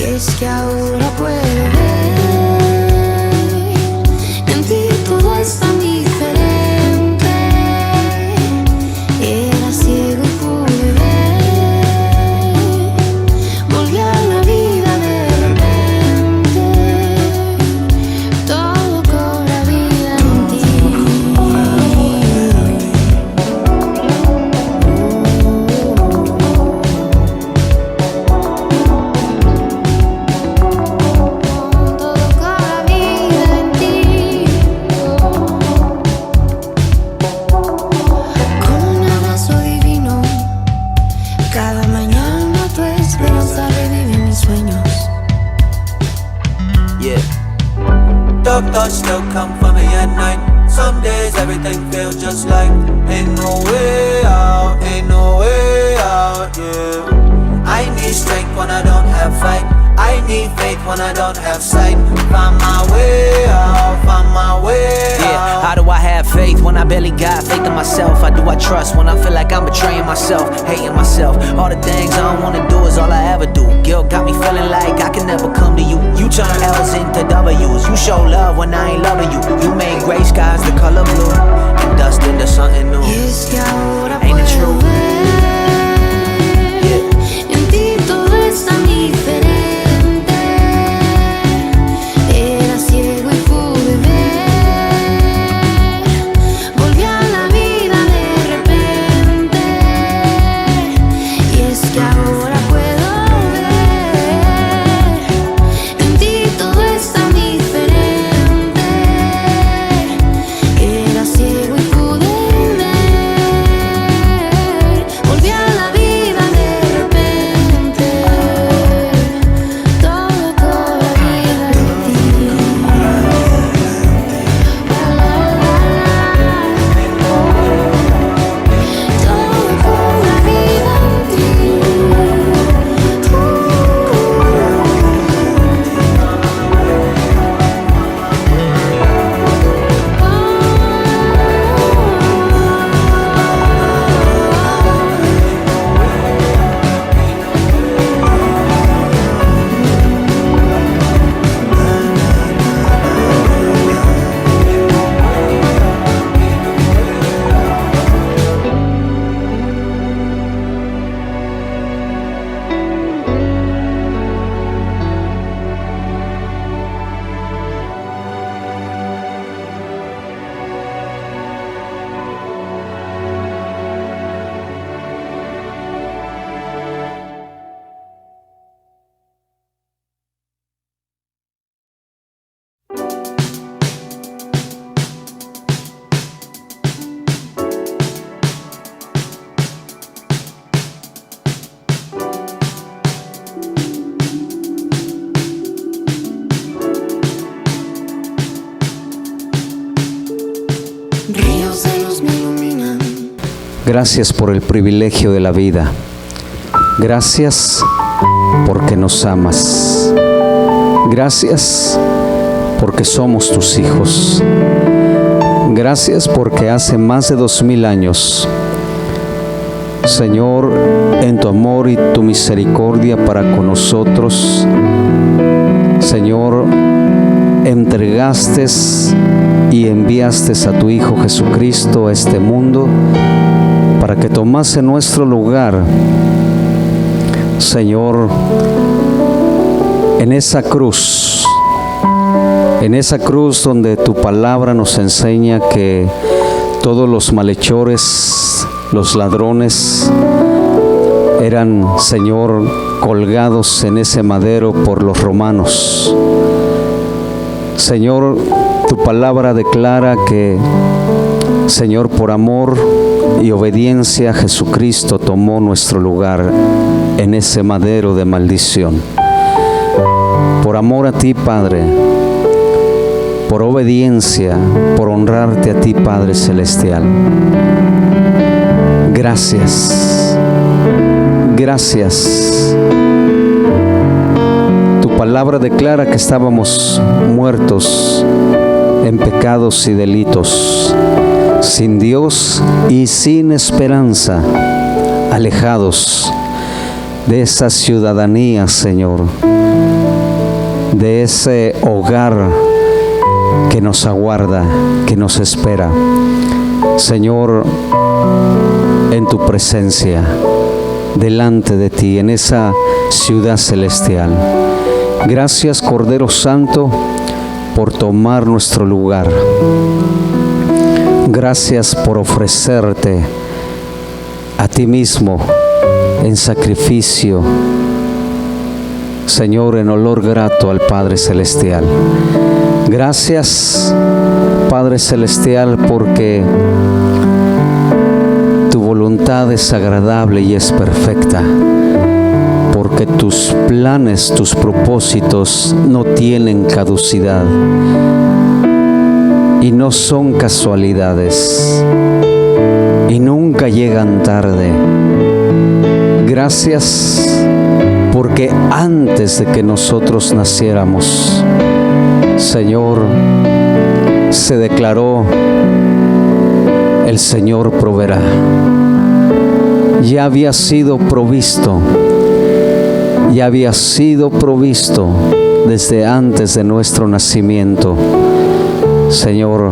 Y es que ahora puedo ver, en ti todo es tan diferente. Era ciego y pude ver, volví a la vida de repente. Todo cobra vida en ti. Dark thoughts still come for me at night. Some days everything feels just like ain't no way out, ain't no way out, yeah. I need strength when I don't have fight. I need faith when I don't have sight. Find my way out, find my way out. Yeah, how do I have faith when I barely got faith in myself? How do I trust when I feel like I'm betraying myself, hating myself? All the things I don't wanna do is all I ever do. Guilt got me feeling like I can never come to you. You turn L's into W's. You show love when I ain't loving you. You made gray skies the color blue and dust into something new. Ain't it true? En ti todo es tan diferente. Era ciego y pude ver, volví a la vida de repente. Y es que ahora puedo ver, en ti todo es tan diferente. Era ciego y pude ver, volví a la vida de repente. Todo cobra vida en ti. Todo cobra vida en ti. Ríos de luz me iluminan. Gracias por el privilegio de la vida. Gracias porque nos amas. Gracias porque somos tus hijos. Gracias porque hace más de 2000 años, Señor, en tu amor y tu misericordia para con nosotros, Señor, entregaste y enviaste a tu Hijo Jesucristo a este mundo para que tomase nuestro lugar, Señor, en esa cruz donde tu palabra nos enseña que todos los malhechores, los ladrones, eran, Señor, colgados en ese madero por los romanos. Señor, tu palabra declara que, Señor, por amor y obediencia a Jesucristo tomó nuestro lugar en ese madero de maldición. Por amor a ti, Padre, por obediencia, por honrarte a ti, Padre Celestial. Gracias. Gracias. Tu palabra declara que estábamos muertos en pecados y delitos, sin Dios y sin esperanza, alejados. de esa ciudadanía, Señor, de ese hogar que nos aguarda, que nos espera, Señor, en tu presencia, delante de ti, en esa ciudad celestial. Gracias, Cordero Santo, por tomar nuestro lugar. Gracias por ofrecerte a ti mismo en sacrificio, Señor, en olor grato al Padre Celestial. Gracias, Padre Celestial, porque tu voluntad es agradable y es perfecta, porque tus planes, tus propósitos no tienen caducidad y no son casualidades y nunca llegan tarde. Gracias porque antes de que nosotros naciéramos, Señor, se declaró: el Señor proveerá. Ya había sido provisto, ya había sido provisto desde antes de nuestro nacimiento, Señor,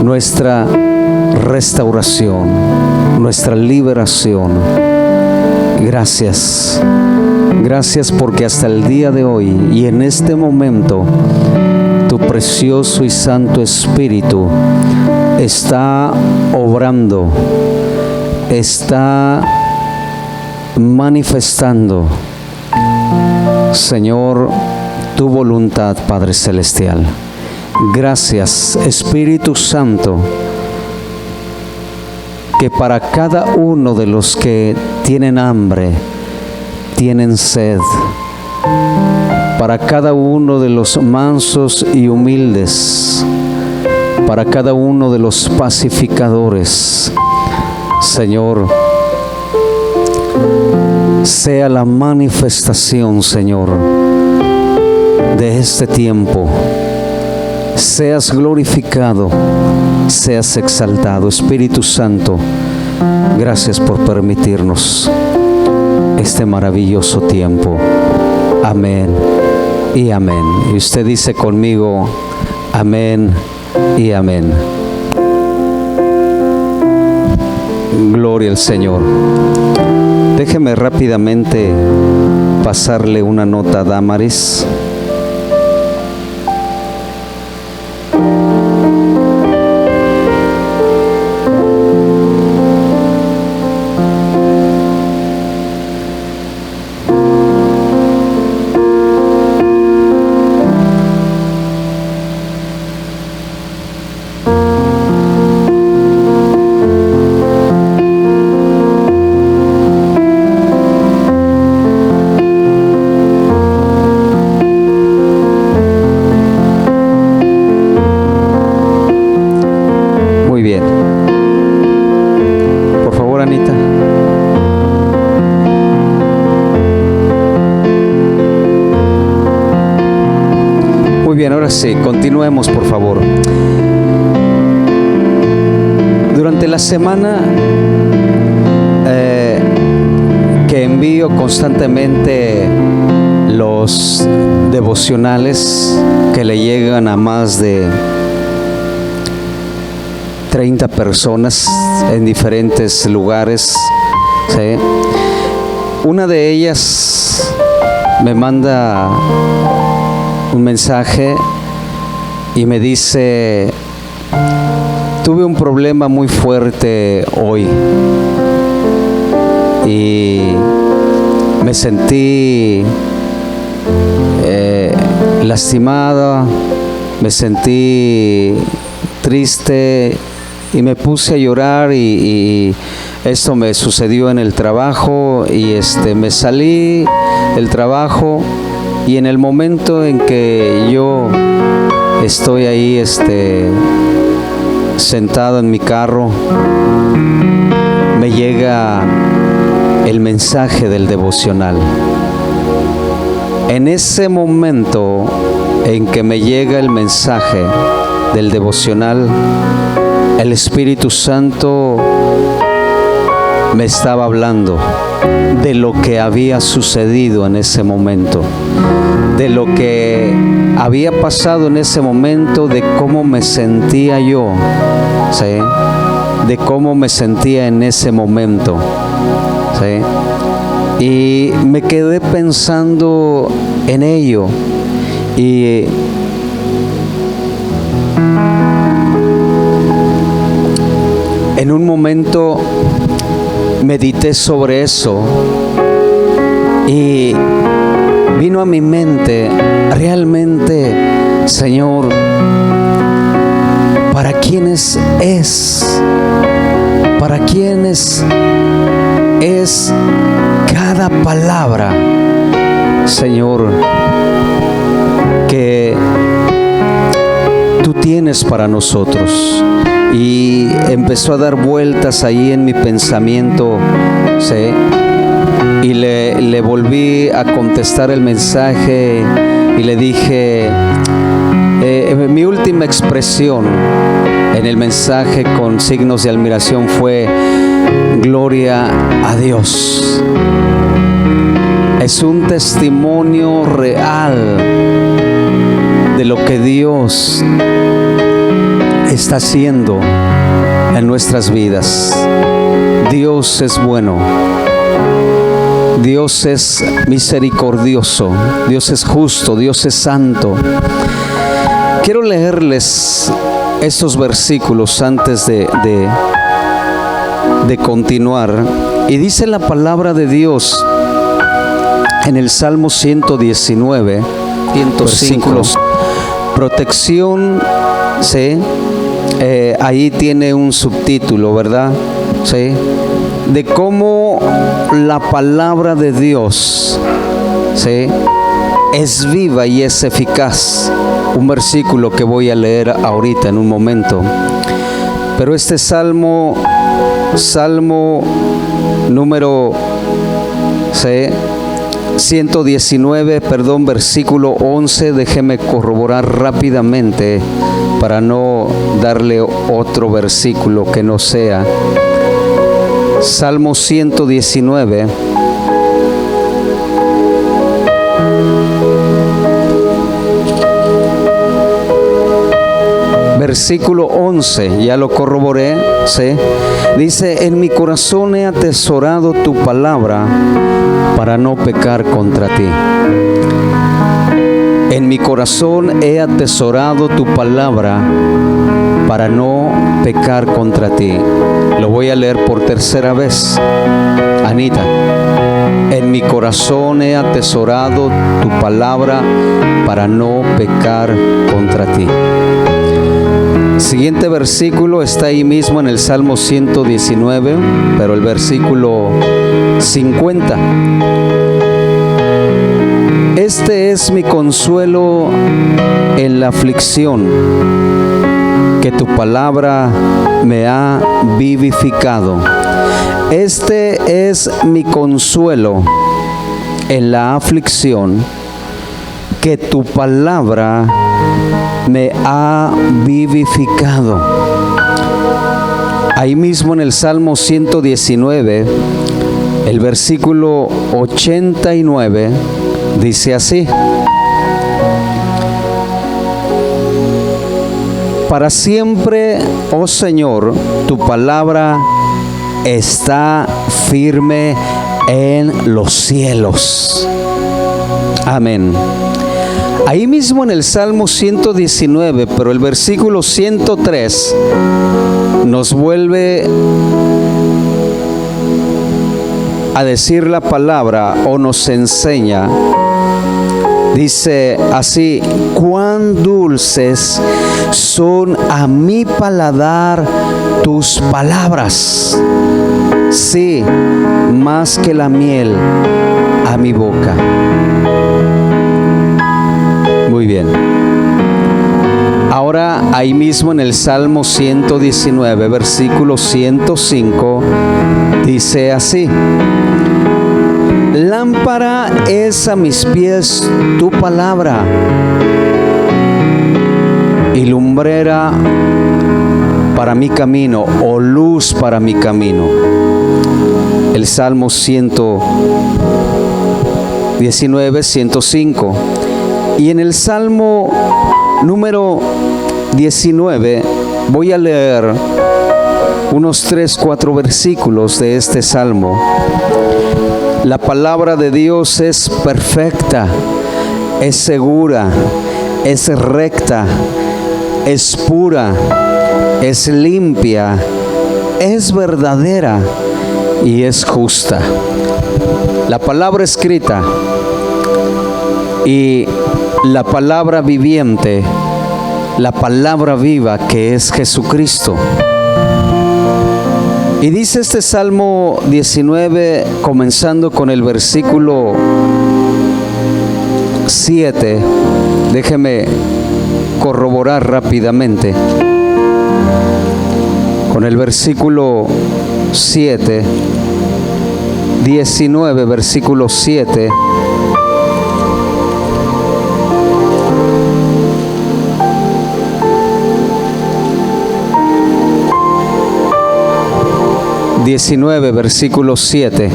nuestra restauración, nuestra liberación. Gracias. Gracias porque hasta el día de hoy y en este momento tu precioso y santo Espíritu está obrando, está manifestando, Señor, tu voluntad, Padre Celestial. Gracias, Espíritu Santo, que para cada uno de los que tienen hambre, tienen sed, para cada uno de los mansos y humildes, para cada uno de los pacificadores, Señor, sea la manifestación, Señor, de este tiempo. Seas glorificado, seas exaltado. Espíritu Santo, gracias por permitirnos este maravilloso tiempo. Amén y amén. Y usted dice conmigo: amén y amén. Gloria al Señor. Déjeme rápidamente pasarle una nota a Damaris. Sí, continuemos, por favor. Durante la semana que envío constantemente los devocionales que le llegan a más de 30 personas en diferentes lugares, ¿sí? Una de ellas me manda un mensaje y me dice: tuve un problema muy fuerte hoy y me sentí lastimada, me sentí triste y me puse a llorar y esto me sucedió en el trabajo y me salí del trabajo y en el momento en que yo estoy ahí sentado en mi carro, me llega el mensaje del devocional. En ese momento en que me llega el mensaje del devocional, el Espíritu Santo me estaba hablando de lo que había sucedido en ese momento, de lo que había pasado en ese momento, de cómo me sentía yo, ¿sí? De cómo me sentía en ese momento, ¿sí? Y me quedé pensando en ello y en un momento medité sobre eso y vino a mi mente, realmente, Señor, ¿para quiénes es? ¿Para quiénes es cada palabra, Señor, que tú tienes para nosotros? Y empezó a dar vueltas ahí en mi pensamiento, ¿sí? Y le volví a contestar el mensaje y le dije, mi última expresión en el mensaje con signos de admiración fue: gloria a Dios. Es un testimonio real de lo que Dios está haciendo en nuestras vidas. Dios es bueno, Dios es misericordioso, Dios es justo, Dios es santo. Quiero leerles estos versículos antes de continuar. Y dice la palabra de Dios en el Salmo 119, 105, protección, ¿sí? Ahí tiene un subtítulo, ¿verdad? ¿Sí? De cómo la palabra de Dios, ¿sí?, es viva y es eficaz. Un versículo que voy a leer ahorita en un momento. Pero este salmo número 119, versículo 11, déjeme corroborar rápidamente para no darle otro versículo que no sea. Salmo 119, versículo 11, ya lo corroboré, ¿sí? Dice: en mi corazón he atesorado tu palabra para no pecar contra ti. En mi corazón he atesorado tu palabra para no pecar contra ti. Lo voy a leer por tercera vez, Anita. En mi corazón he atesorado tu palabra para no pecar contra ti. Siguiente versículo está ahí mismo en el Salmo 119, pero el versículo 50. Este es mi consuelo en la aflicción, que tu palabra me ha vivificado. Este es mi consuelo en la aflicción, que tu palabra me ha vivificado. Ahí mismo en el Salmo 119, el versículo 89, dice así: para siempre, oh Señor, tu palabra está firme en los cielos. Amén. Ahí mismo en el Salmo 119, pero el versículo 103 nos vuelve a decir la palabra, o nos enseña. Dice así: cuán dulces son a mi paladar tus palabras, sí, más que la miel a mi boca. Muy bien. Ahora ahí mismo en el Salmo 119, versículo 105, dice así: lámpara es a mis pies tu palabra, y lumbrera para mi camino, o luz para mi camino. el Salmo 119, 105. Y en el Salmo número 19 voy a leer unos 3, 4 versículos de este Salmo. La palabra de Dios es perfecta, es segura, es recta, es pura, es limpia, es verdadera y es justa. La palabra escrita y la palabra viviente, la palabra viva que es Jesucristo. Y dice este Salmo 19, comenzando con el versículo 7, déjeme corroborar rápidamente. Con el versículo 7, 19, versículo 7. Versículo 7.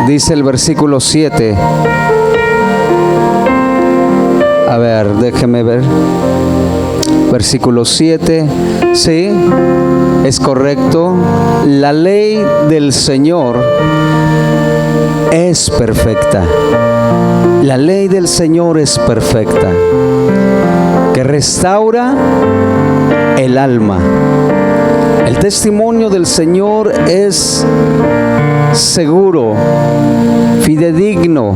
Dice el versículo 7. A ver, déjeme ver. Versículo 7. Sí, es correcto. La ley del Señor es perfecta. La ley del Señor es perfecta, que restaura el alma. El testimonio del Señor es seguro, fidedigno.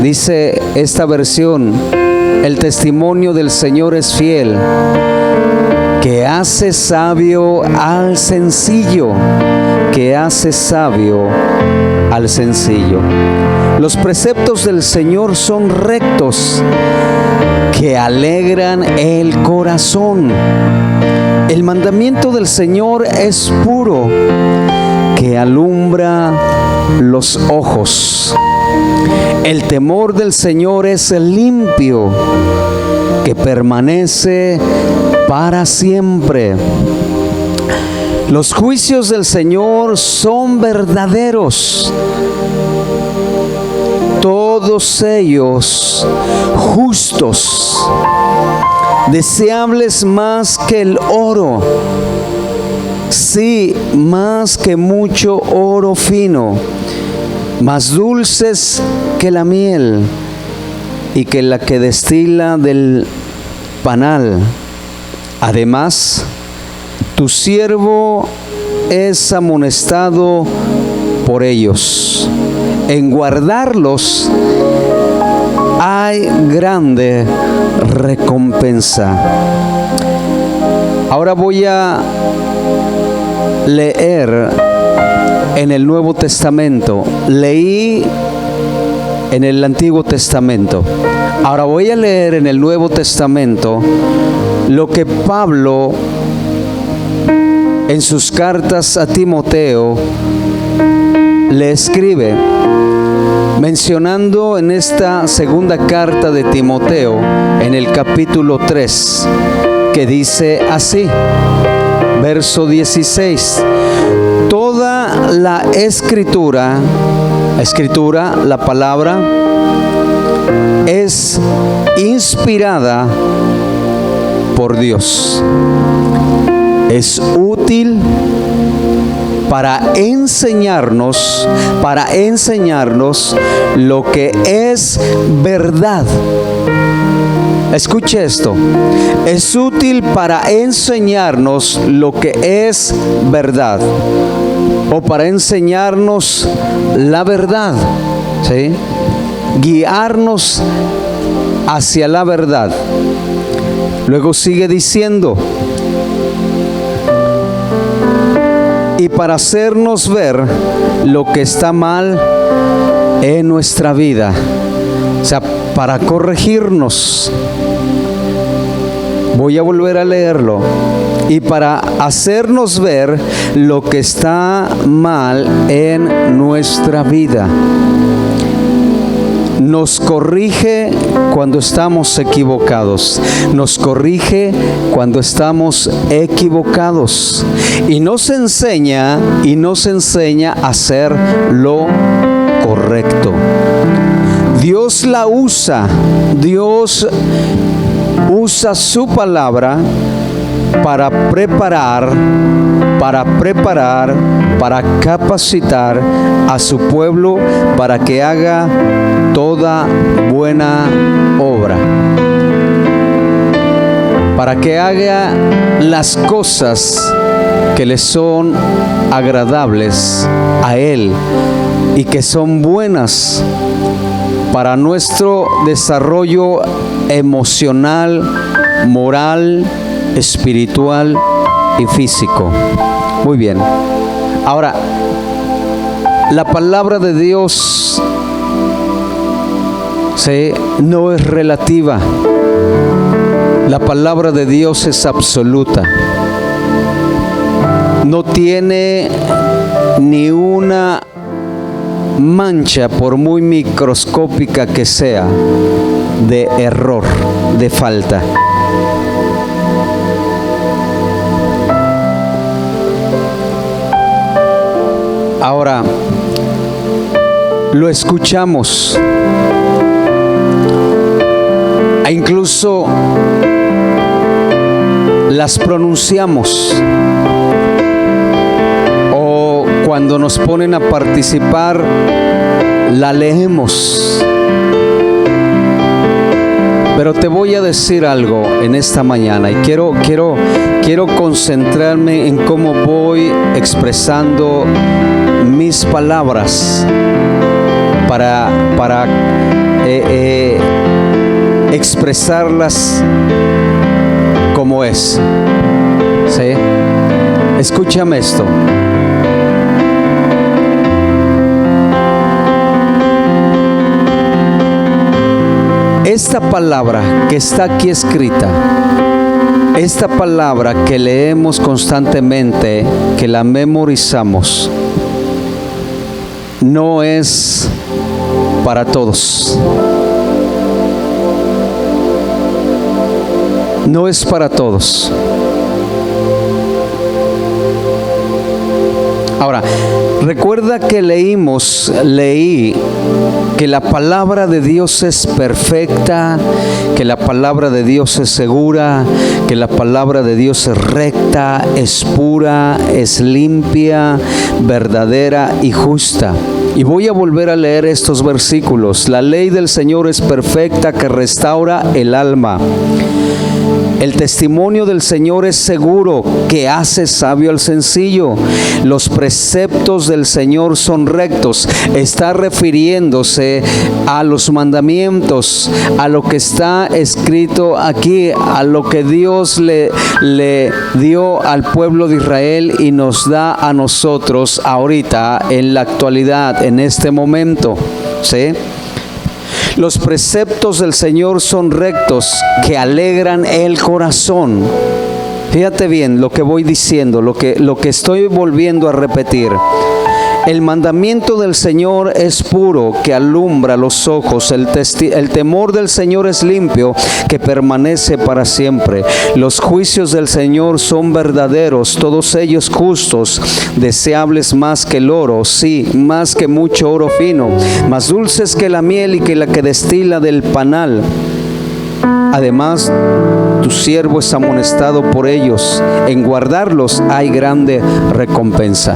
Dice esta versión, el testimonio del Señor es fiel, que hace sabio al sencillo, que hace sabio al sencillo. Los preceptos del Señor son rectos, que alegran el corazón. El mandamiento del Señor es puro, que alumbra los ojos. El temor del Señor es limpio, que permanece para siempre. Los juicios del Señor son verdaderos, todos ellos justos, deseables más que el oro, sí, más que mucho oro fino, más dulces que la miel y que la que destila del panal. Además, tu siervo es amonestado por ellos. En guardarlos hay grande recompensa. Ahora voy a leer en el Nuevo Testamento. Leí en el Antiguo Testamento. Ahora voy a leer en el Nuevo Testamento lo que Pablo en sus cartas a Timoteo le escribe, mencionando en esta segunda carta de Timoteo, en el capítulo 3, que dice así, verso 16: toda la escritura, la palabra, es inspirada por Dios. Es útil para enseñarnos lo que es verdad. Escuche esto. Es útil para enseñarnos lo que es verdad, o para enseñarnos la verdad, ¿sí? Guiarnos hacia la verdad. Luego sigue diciendo: y para hacernos ver lo que está mal en nuestra vida, o sea, para corregirnos. Voy a volver a leerlo. Y para hacernos ver lo que está mal en nuestra vida. nos corrige cuando estamos equivocados, nos corrige cuando estamos equivocados y nos enseña a hacer lo correcto. Dios la usa, Dios usa su palabra para preparar, para capacitar a su pueblo para que haga toda buena obra, para que haga las cosas que le son agradables a Él y que son buenas para nuestro desarrollo emocional, moral, espiritual y físico. Muy bien. Ahora, la palabra de Dios no es relativa. La palabra de Dios es absoluta. No tiene ni una mancha, por muy microscópica que sea, de error, de falta. Ahora, lo escuchamos e incluso las pronunciamos, o cuando nos ponen a participar la leemos. Pero te voy a decir algo en esta mañana y quiero concentrarme en cómo voy expresando mis palabras para expresarlas como es. ¿Sí? Escúchame esto. Esta palabra que está aquí escrita, esta palabra que leemos constantemente, que la memorizamos, no es para todos. No es para todos. Ahora, recuerda que leí que la palabra de Dios es perfecta, que la palabra de Dios es segura, que la palabra de Dios es recta, es pura, es limpia, verdadera y justa. Y voy a volver a leer estos versículos. La ley del Señor es perfecta, que restaura el alma. El testimonio del Señor es seguro, que hace sabio al sencillo. Los preceptos del Señor son rectos. Está refiriéndose a los mandamientos, a lo que está escrito aquí, a lo que Dios le dio al pueblo de Israel y nos da a nosotros ahorita, en la actualidad, en este momento. ¿Sí? Los preceptos del Señor son rectos, que alegran el corazón. Fíjate bien lo que voy diciendo, lo que estoy volviendo a repetir. El mandamiento del Señor es puro, que alumbra los ojos. El temor del Señor es limpio, que permanece para siempre. Los juicios del Señor son verdaderos, todos ellos justos, deseables más que el oro, sí, más que mucho oro fino, más dulces que la miel y que la que destila del panal. Además, tu siervo es amonestado por ellos, en guardarlos hay grande recompensa.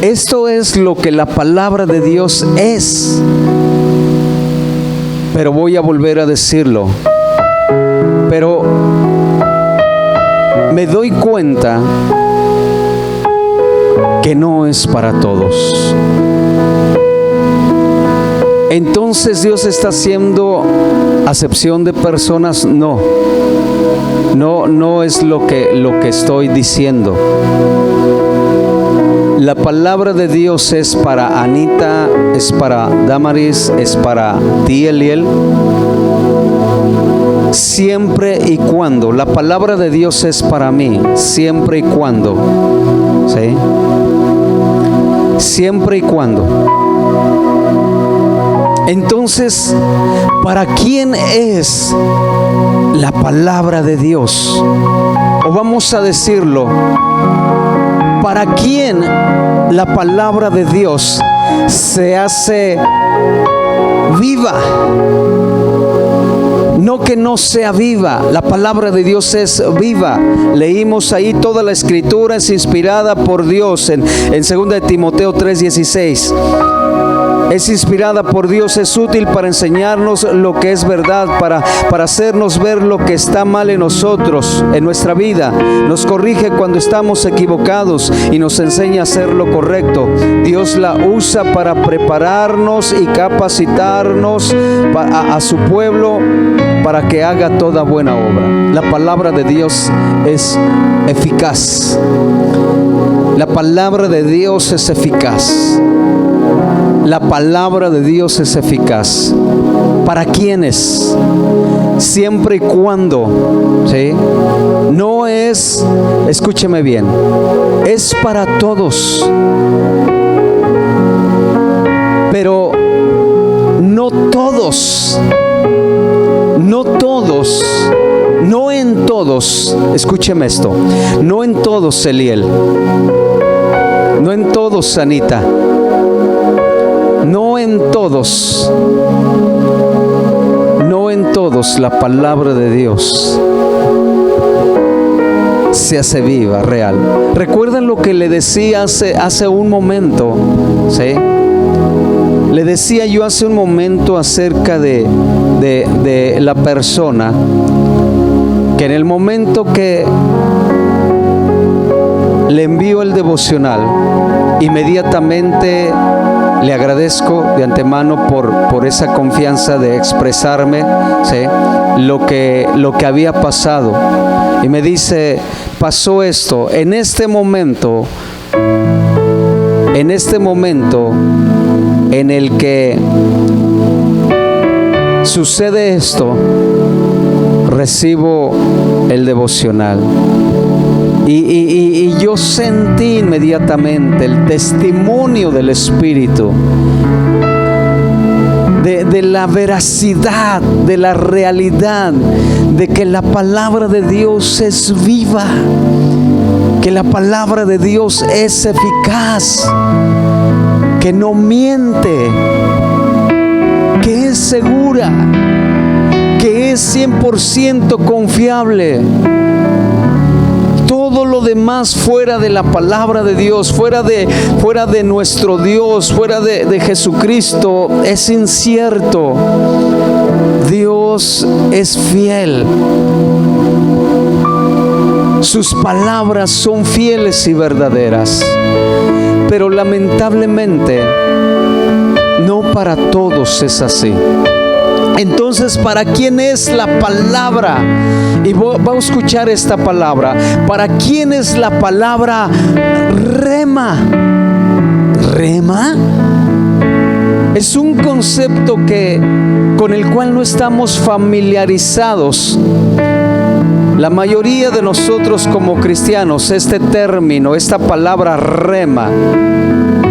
Esto es lo que la palabra de Dios es. Pero voy a volver a decirlo. Pero me doy cuenta que no es para todos. Entonces Dios está haciendo acepción de personas. No es lo que estoy diciendo. La palabra de Dios es para Anita, es para Damaris, es para ti, Eliel. Siempre y cuando, la palabra de Dios es para mí, siempre y cuando, ¿sí? Siempre y cuando Entonces, ¿para quién es la palabra de Dios? O vamos a decirlo, ¿para quién la palabra de Dios se hace viva? No que no sea viva, la palabra de Dios es viva. Leímos ahí toda la escritura es inspirada por Dios en 2 de Timoteo 3:16. Es inspirada por Dios, es útil para enseñarnos lo que es verdad, para hacernos ver lo que está mal en nosotros, en nuestra vida. Nos corrige cuando estamos equivocados y nos enseña a hacer lo correcto. Dios la usa para prepararnos y capacitarnos a su pueblo para que haga toda buena obra. La palabra de Dios es eficaz. La palabra de Dios es eficaz. La palabra de Dios es eficaz. ¿Para quiénes? Siempre y cuando, ¿sí? No es, escúcheme bien, es para todos. Pero no todos, no en todos, escúcheme esto, no en todos, Eliel, no en todos, Anita, no en todos la palabra de Dios se hace viva, real. ¿Recuerdan lo que le decía hace un momento? ¿Sí? Le decía yo hace un momento acerca de la persona que en el momento que le envío el devocional, inmediatamente le agradezco de antemano por esa confianza de expresarme, ¿sí? lo que había pasado. Y me dice, pasó esto, en este momento en el que sucede esto, recibo el devocional. Y yo sentí inmediatamente el testimonio del Espíritu de la veracidad, de la realidad, de que la palabra de Dios es viva, que la palabra de Dios es eficaz, que no miente, que es segura, que es 100% confiable. Todo lo demás fuera de la palabra de Dios, fuera de nuestro Dios, fuera de Jesucristo, es incierto. Dios es fiel. Sus palabras son fieles y verdaderas. Pero lamentablemente, no para todos es así. Entonces, ¿para quién es la palabra? Y va a escuchar esta palabra. ¿Para quién es la palabra rema? ¿Rema? Es un concepto con el cual no estamos familiarizados. La mayoría de nosotros como cristianos, este término, esta palabra rema,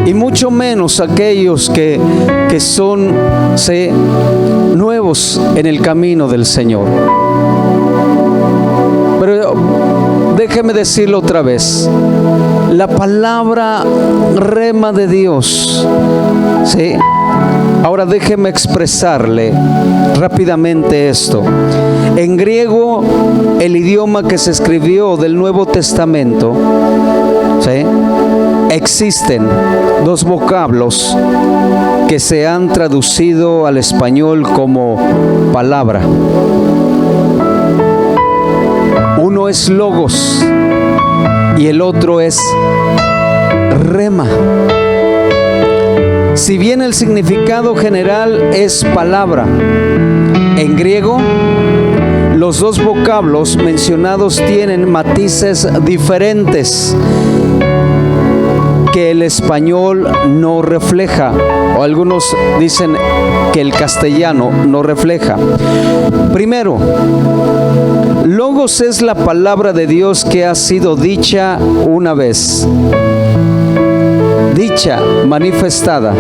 y mucho menos aquellos que son nuevos en el camino del Señor. Pero déjeme decirlo otra vez. La palabra rema de Dios, ¿sí? Ahora déjeme expresarle rápidamente esto. En griego, el idioma que se escribió del Nuevo Testamento, ¿sí?, existen dos vocablos que se han traducido al español como palabra. Uno es logos y el otro es rema. Si bien el significado general es palabra, en griego los dos vocablos mencionados tienen matices diferentes que el español no refleja, o algunos dicen que el castellano no refleja. Primero, logos es la palabra de Dios que ha sido dicha una vez. dicha, manifestada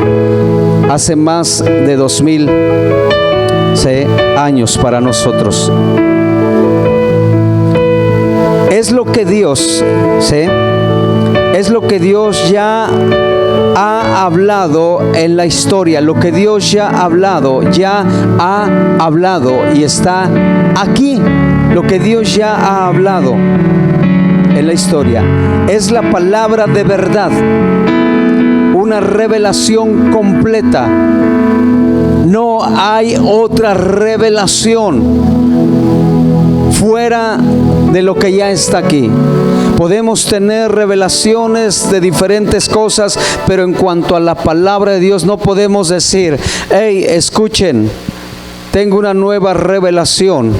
hace más de 2000 años para nosotros. Es lo que Dios, es lo que Dios ya ha hablado en la historia, lo que Dios ya ha hablado y está aquí. Lo que Dios ya ha hablado en la historia es la palabra de verdad, una revelación completa. No hay otra revelación fuera de lo que ya está aquí. Podemos tener revelaciones de diferentes cosas, pero en cuanto a la palabra de Dios no podemos decir: hey, escuchen, tengo una nueva revelación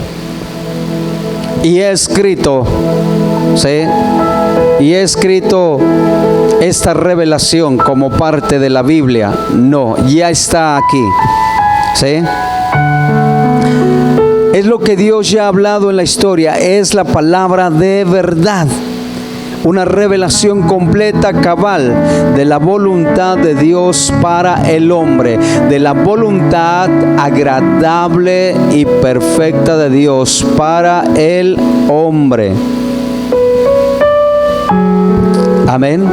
y he escrito, y he escrito esta revelación como parte de la Biblia. No, ya está aquí, Es lo que Dios ya ha hablado en la historia, es la palabra de verdad. Una revelación completa, cabal, de la voluntad de Dios para el hombre, de la voluntad agradable y perfecta de Dios para el hombre. Amén.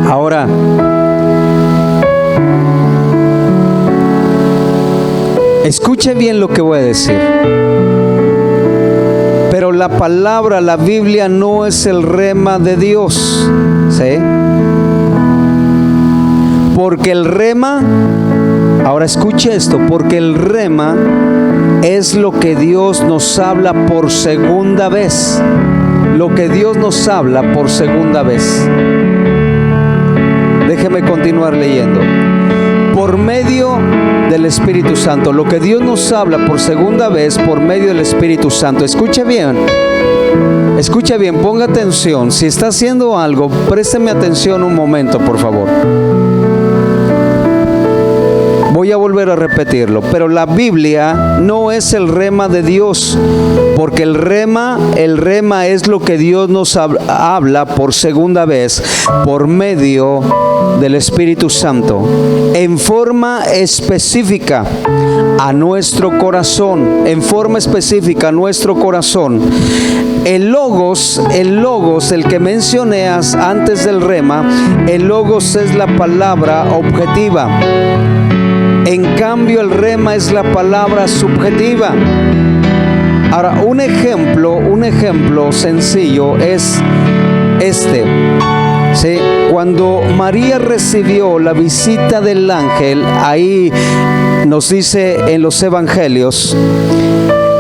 Ahora, escuche bien lo que voy a decir. Pero la palabra, la Biblia no es el rema de Dios, Porque el rema, ahora escuche esto, porque el rema es lo que Dios nos habla por segunda vez. Lo que Dios nos habla por segunda vez. Déjeme continuar leyendo. Por medio del Espíritu Santo, lo que Dios nos habla por segunda vez por medio del Espíritu Santo. Escuche bien, ponga atención. Si está haciendo algo, présteme atención un momento, por favor. Voy a volver a repetirlo, pero la Biblia no es el rema de Dios, porque el rema es lo que Dios nos habla por segunda vez por medio del Espíritu Santo, en forma específica a nuestro corazón, El logos, el que mencioné antes del rema, el logos es la palabra objetiva. En cambio, el rema es la palabra subjetiva. Ahora, un ejemplo sencillo es este. Cuando María recibió la visita del ángel, ahí nos dice en los evangelios,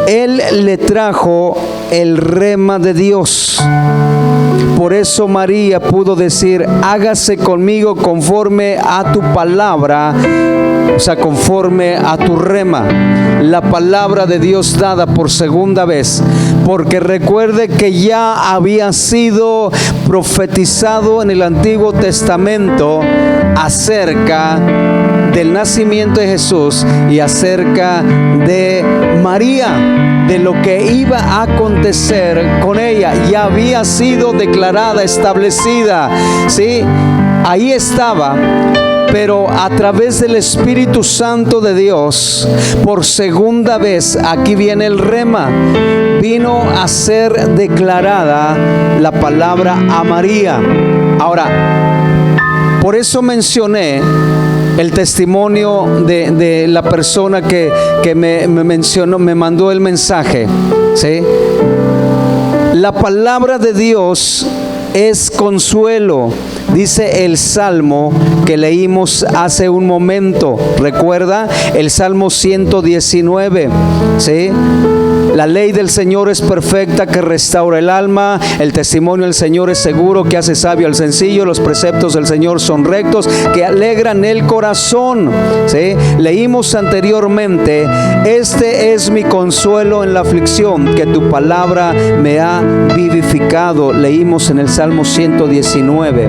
él le trajo el rema de Dios. Por eso María pudo decir: hágase conmigo conforme a tu palabra, o sea, conforme a tu rema, la palabra de Dios dada por segunda vez. Porque recuerde que ya había sido profetizado en el Antiguo Testamento acerca del nacimiento de Jesús y acerca de María, de lo que iba a acontecer con ella. Ya había sido declarada, establecida, ahí estaba. Pero a través del Espíritu Santo de Dios, por segunda vez, aquí viene el rema, vino a ser declarada la palabra a María. Ahora, por eso mencioné el testimonio de la persona que me mencionó, me mandó el mensaje, La palabra de Dios es consuelo, dice el Salmo que leímos hace un momento. ¿Recuerda? El Salmo 119, La ley del Señor es perfecta, que restaura el alma. El testimonio del Señor es seguro, que hace sabio al sencillo. Los preceptos del Señor son rectos, que alegran el corazón. Leímos anteriormente: este es mi consuelo en la aflicción, que tu palabra me ha vivificado. Leímos en el Salmo 119.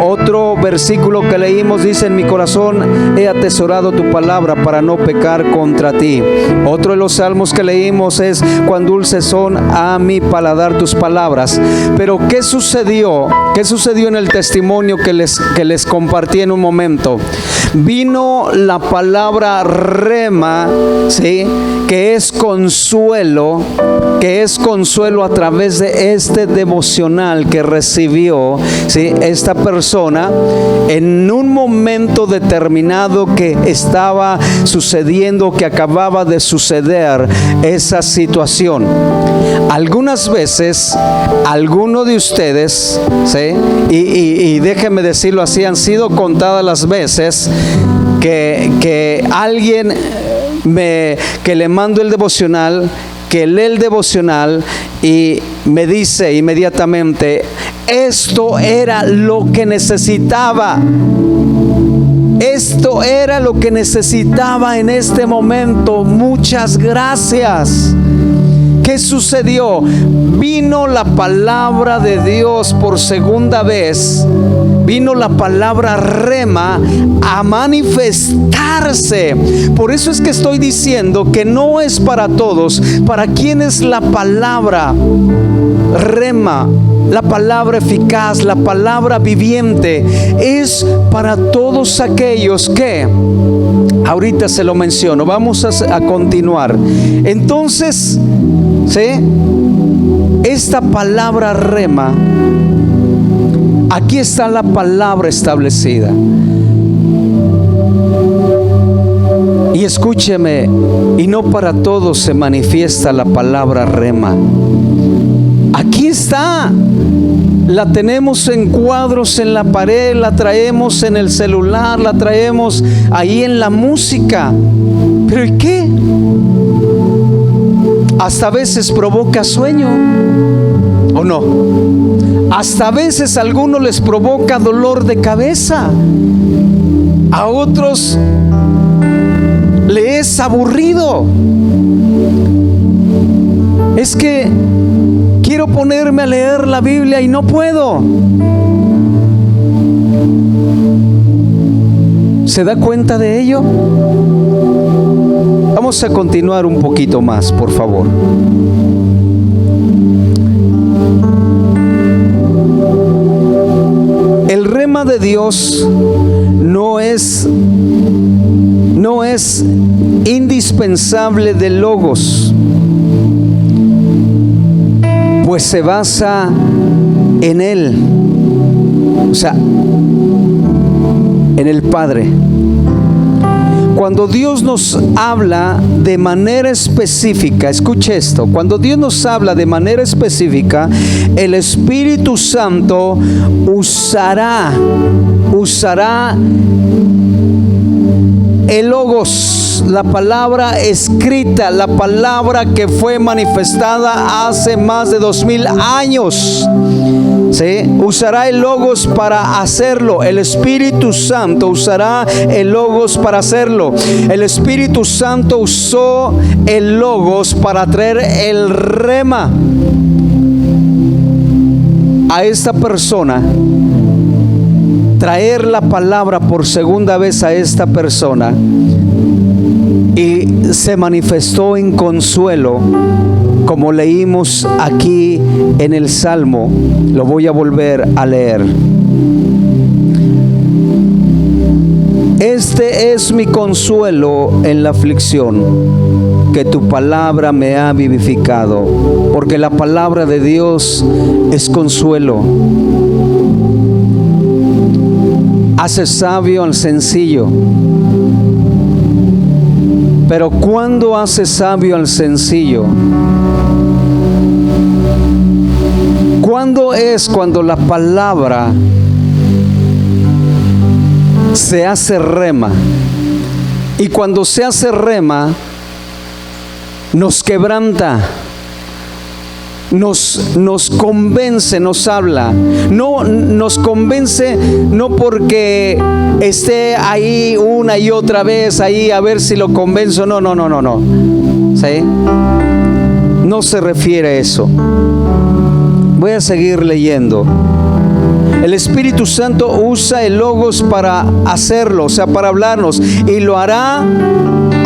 Otro versículo que leímos dice: en mi corazón he atesorado tu palabra para no pecar contra ti. Otro de los salmos que leímos es: cuán dulces son a mi paladar tus palabras. Pero ¿qué sucedió? ¿Qué sucedió en el testimonio que les compartí en un momento? Vino la palabra rema, ¿sí? Que es consuelo a través de este devocional que recibió, ¿sí? Esta persona en un momento determinado que estaba sucediendo, que acababa de suceder esa situación. Algunas veces, alguno de ustedes, ¿sí? Y déjenme decirlo así, han sido contadas las veces que alguien que le mando el devocional, que lee el devocional y me dice inmediatamente: esto era lo que necesitaba. Esto era lo que necesitaba en este momento. Muchas gracias. ¿Qué sucedió? Vino la palabra de Dios por segunda vez. Vino la palabra rema a manifestarse. Por eso es que estoy diciendo que no es para todos. ¿Para quién es la palabra rema? La palabra eficaz, la palabra viviente. Es para todos aquellos que, ahorita se lo menciono, vamos a continuar. Entonces, ¿sí? Esta palabra rema, aquí está la palabra establecida. Y escúcheme, y no para todos se manifiesta la palabra rema. Aquí está. La tenemos en cuadros en la pared, la traemos en el celular, la traemos ahí en la música. ¿Pero y qué? Hasta a veces provoca sueño, ¿o no? Hasta a veces a algunos les provoca dolor de cabeza. A otros le es aburrido. Es que quiero ponerme a leer la Biblia y no puedo. ¿Se da cuenta de ello? Vamos a continuar un poquito más, por favor. El rema de Dios no es indispensable del logos, pues se basa en Él, o sea, en el Padre. Cuando Dios nos habla de manera específica, escuche esto, cuando Dios nos habla de manera específica, el Espíritu Santo usará el logos, la palabra escrita, la palabra que fue manifestada hace más de 2000 años. ¿Sí? Usará el logos para hacerlo. El Espíritu Santo usará el logos para hacerlo. El Espíritu Santo usó el logos para traer el rema a esta persona, traer la palabra por segunda vez a esta persona, y se manifestó en consuelo, como leímos aquí en el Salmo. Lo voy a volver a leer. Este es mi consuelo en la aflicción, que tu palabra me ha vivificado, porque la palabra de Dios es consuelo. Hace sabio al sencillo. Pero ¿cuándo hace sabio al sencillo? ¿Cuándo es cuando la palabra se hace rema? Y cuando se hace rema, nos quebranta, nos convence, nos habla. No nos convence, no porque esté ahí una y otra vez ahí a ver si lo convenzo. No. ¿Sí? No se refiere a eso. Voy a seguir leyendo. El Espíritu Santo usa el Logos para hacerlo, o sea, para hablarnos, y lo hará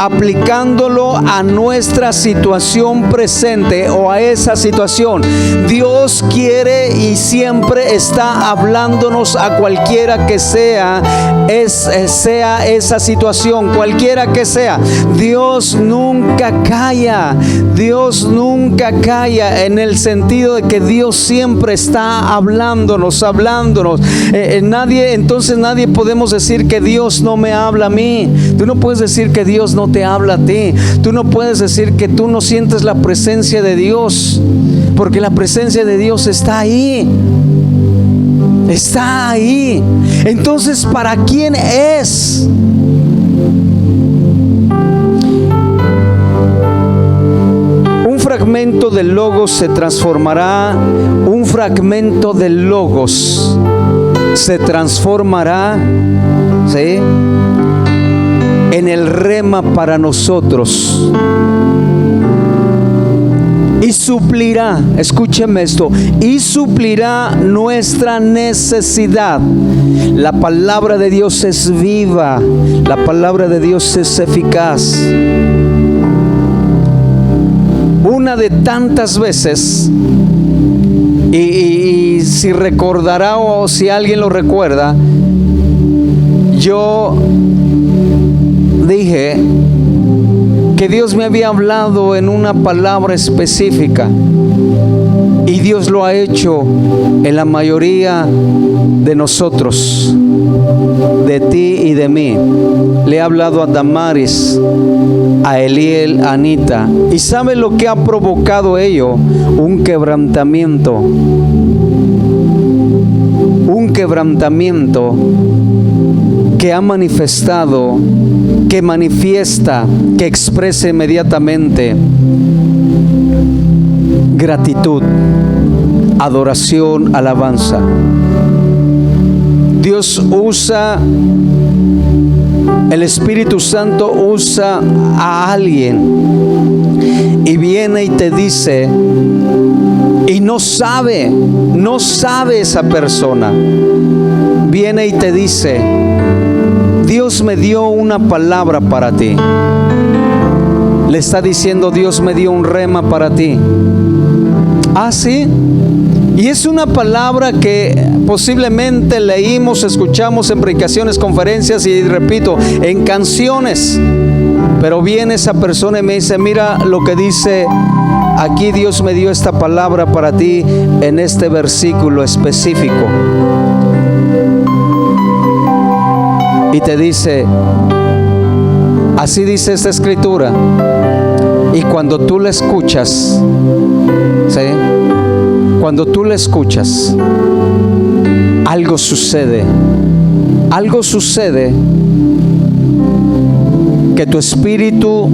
aplicándolo a nuestra situación presente o a esa situación. Dios quiere y siempre está hablándonos a cualquiera que sea esa situación, cualquiera que sea. Dios nunca calla. Dios nunca calla, en el sentido de que Dios siempre está hablándonos. Nadie podemos decir que Dios no me habla a mí. Tú no puedes decir que Dios no te habla a ti. Tú no puedes decir que tú no sientes la presencia de Dios, porque la presencia de Dios está ahí. Está ahí. Entonces, ¿para quién es? Un fragmento del Logos se transformará. Un fragmento del Logos se transformará, ¿sí?, en el rema para nosotros. Y suplirá, escúcheme esto, y suplirá nuestra necesidad. La palabra de Dios es viva, la palabra de Dios es eficaz. Una de tantas veces, y si recordará o si alguien lo recuerda, yo dije que Dios me había hablado en una palabra específica, y Dios lo ha hecho en la mayoría de nosotros, de ti y de mí. Le he hablado a Damaris, a Eliel, a Anita, y ¿sabe lo que ha provocado ello? Un quebrantamiento que ha manifestado, que manifiesta, que expresa inmediatamente gratitud, adoración, alabanza. Dios usa, el Espíritu Santo usa a alguien y viene y te dice, y no sabe esa persona, viene y te dice: Dios me dio una palabra para ti. Le está diciendo: Dios me dio un rema para ti. Ah, sí. Y es una palabra que posiblemente leímos, escuchamos en predicaciones, conferencias y, repito, en canciones. Pero viene esa persona y me dice: mira lo que dice aquí, Dios me dio esta palabra para ti en este versículo específico. Y te dice: así dice esta escritura. Y cuando tú la escuchas, ¿sí?, cuando tú la escuchas, algo sucede que tu espíritu,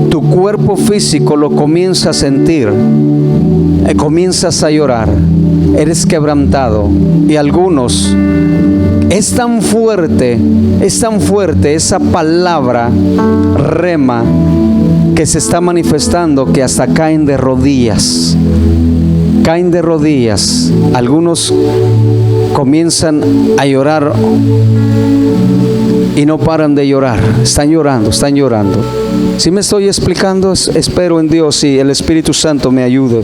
tu cuerpo físico lo comienza a sentir, comienzas a llorar, eres quebrantado. Y algunos, es tan fuerte esa palabra rema que se está manifestando, que hasta caen de rodillas. Algunos comienzan a llorar y no paran de llorar. Están llorando. Si me estoy explicando, espero en Dios y el Espíritu Santo me ayude.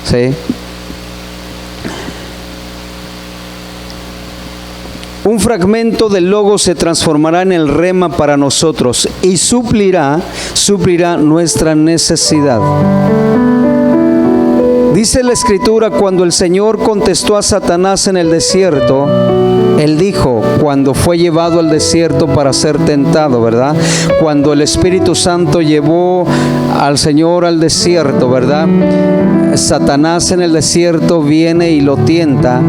¿Sí? Un fragmento del Logos se transformará en el rema para nosotros y suplirá nuestra necesidad. Dice la Escritura: cuando el Señor contestó a Satanás en el desierto, Él dijo, cuando fue llevado al desierto para ser tentado, ¿verdad? Cuando el Espíritu Santo llevó al Señor al desierto, ¿verdad? Satanás en el desierto viene y lo tienta,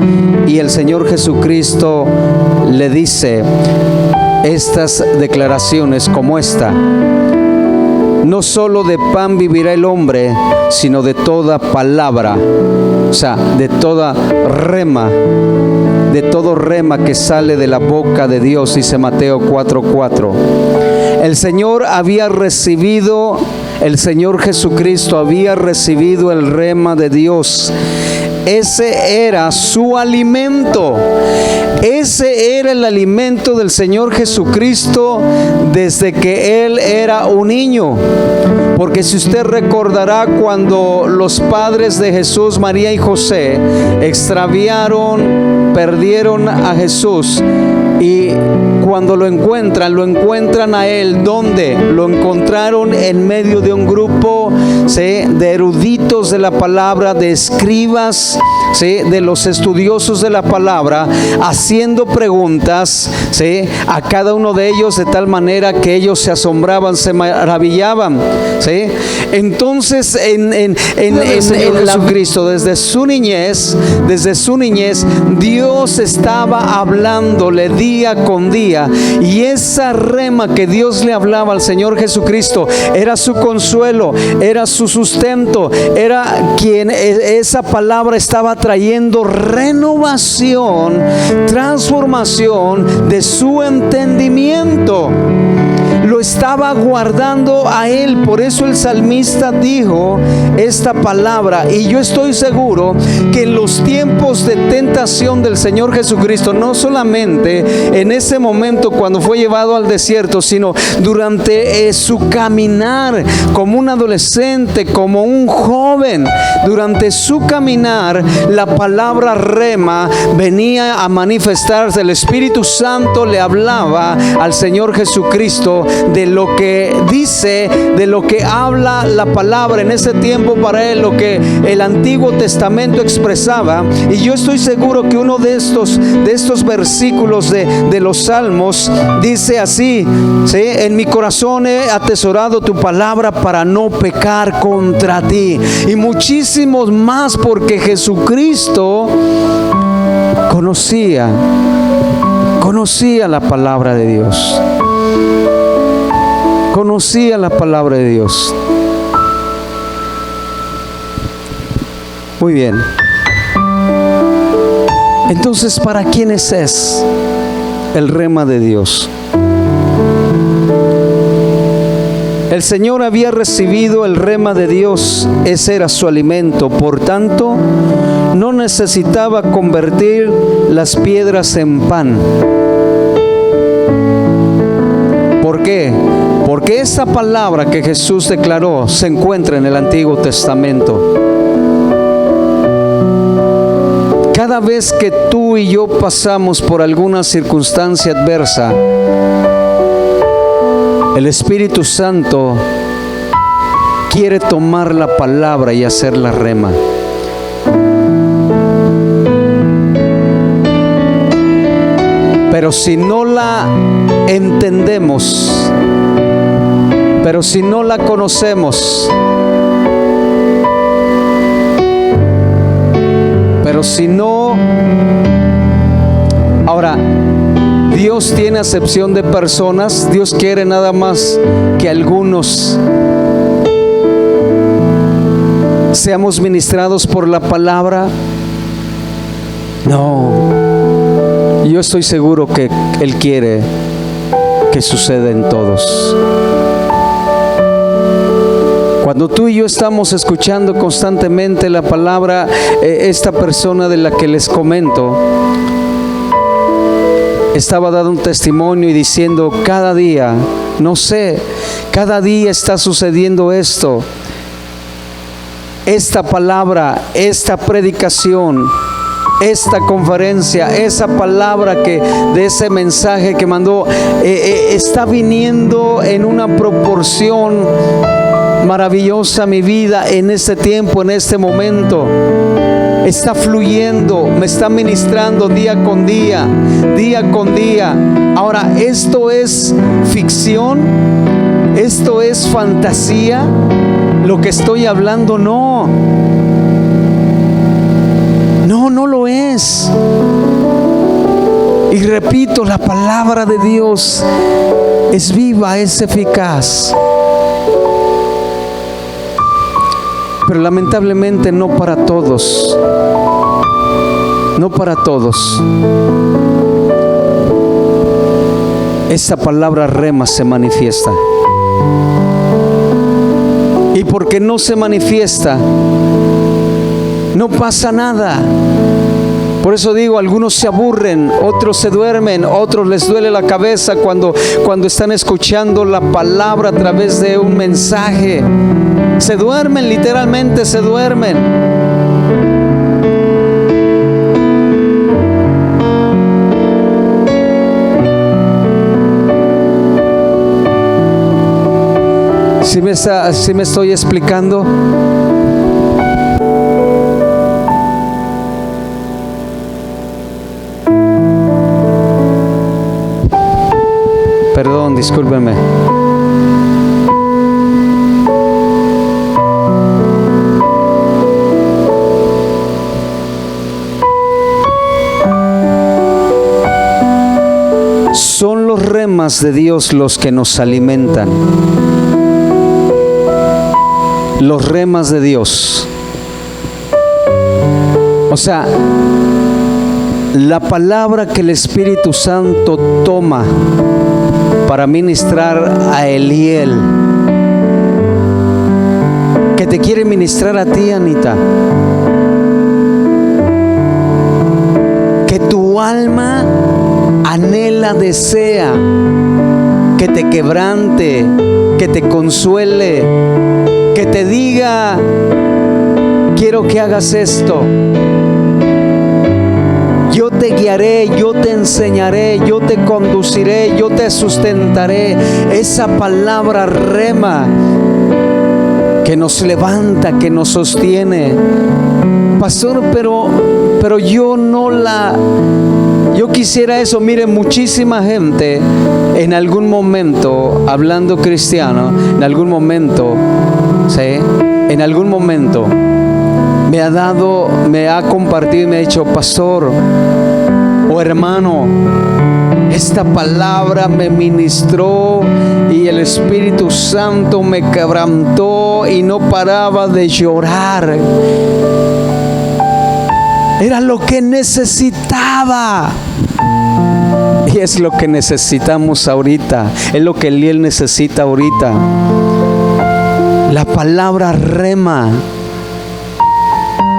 y el Señor Jesucristo le dice estas declaraciones como esta: no solo de pan vivirá el hombre, sino de toda palabra, o sea, de toda rema, de todo rema que sale de la boca de Dios, dice Mateo 4:4. El Señor Jesucristo había recibido el rema de Dios. ese era su alimento. Ese era el alimento del Señor Jesucristo desde que Él era un niño. Porque si usted recordará, cuando los padres de Jesús, María y José, extraviaron, perdieron a Jesús, y cuando lo encuentran a Él, ¿dónde? Lo encontraron en medio de un grupo, ¿sí?, de eruditos de la palabra, de escribas, ¿sí?, de los estudiosos de la palabra, haciendo preguntas, ¿sí?, a cada uno de ellos, de tal manera que ellos se asombraban, se maravillaban, ¿sí? Entonces en Jesucristo, desde su niñez, Dios estaba hablándole día con día, y esa rema que Dios le hablaba al Señor Jesucristo era su consuelo, era su sustento, era quien esa palabra estaba trayendo renovación, transformación de su entendimiento. Lo estaba guardando a Él. Por eso el salmista dijo esta palabra, y yo estoy seguro que en los tiempos de tentación del Señor Jesucristo, no solamente en ese momento cuando fue llevado al desierto, sino durante su caminar como un adolescente, como un joven, durante su caminar, la palabra rema venía a manifestarse. El Espíritu Santo le hablaba al Señor Jesucristo de lo que dice, de lo que habla la palabra en ese tiempo para Él, lo que el Antiguo Testamento expresaba. Y yo estoy seguro que uno de estos versículos de los Salmos dice así, ¿sí? En mi corazón he atesorado tu palabra para no pecar contra ti. Y muchísimos más, porque Jesucristo conocía la palabra de Dios. Conocía la palabra de Dios. Muy bien. Entonces, ¿para quiénes es el rema de Dios? El Señor había recibido el rema de Dios, ese era su alimento. Por tanto, no necesitaba convertir las piedras en pan. ¿Por qué? Porque esa palabra que Jesús declaró se encuentra en el Antiguo Testamento. Cada vez que tú y yo pasamos por alguna circunstancia adversa, el Espíritu Santo quiere tomar la palabra y hacerla rema. Pero si no la entendemos, pero si no la conocemos, pero si no... Ahora, Dios tiene acepción de personas. Dios quiere nada más que algunos seamos ministrados por la palabra. No, yo estoy seguro que Él quiere que suceda en todos. Cuando tú y yo estamos escuchando constantemente la palabra, esta persona de la que les comento estaba dando un testimonio y diciendo, cada día, no sé, cada día está sucediendo esto. Esta palabra, esta predicación, esta conferencia, esa palabra que de ese mensaje que mandó, está viniendo en una proporción maravillosa a mi vida en este tiempo, en este momento. Está fluyendo, me está ministrando día con día, día con día. Ahora, ¿esto es ficción? ¿Esto es fantasía? Lo que estoy hablando, no. No, no lo es. Y repito, la palabra de Dios es viva, es eficaz. Pero lamentablemente no para todos. No para todos. Esa palabra rema se manifiesta. Y porque no se manifiesta, no pasa nada. Por eso digo, algunos se aburren, otros se duermen, otros les duele la cabeza cuando están escuchando la palabra a través de un mensaje. Se duermen, literalmente se duermen. ¿Sí me estoy explicando? Perdón, discúlpenme. Son los remas de Dios los que nos alimentan. Los remas de Dios. O sea, la palabra que el Espíritu Santo toma para ministrar a Eliel, que te quiere ministrar a ti, Anita, que tu alma anhela, desea, que te quebrante, que te consuele, que te diga: quiero que hagas esto. Yo te guiaré, yo te enseñaré, yo te conduciré, yo te sustentaré. Esa palabra rema que nos levanta, que nos sostiene. Pastor, pero yo no la... Yo quisiera eso. Mire, muchísima gente en algún momento, hablando cristiano, en algún momento, ¿sí? En algún momento me ha compartido y me ha dicho: pastor o hermano, esta palabra me ministró y el Espíritu Santo me quebrantó y no paraba de llorar. Era lo que necesitaba. Y es lo que necesitamos ahorita. Es lo que Eliel necesita ahorita. La palabra rema,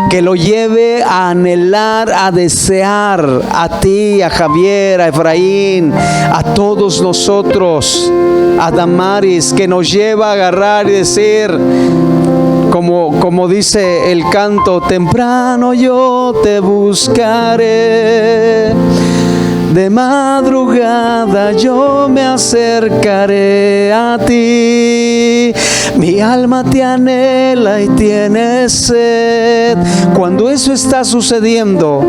que lo lleve a anhelar, a desear, a ti, a Javier, a Efraín, a todos nosotros, a Damaris, que nos lleva a agarrar y decir, como dice el canto: temprano yo te buscaré, de madrugada yo me acercaré a ti. Mi alma te anhela y tiene sed. Cuando eso está sucediendo,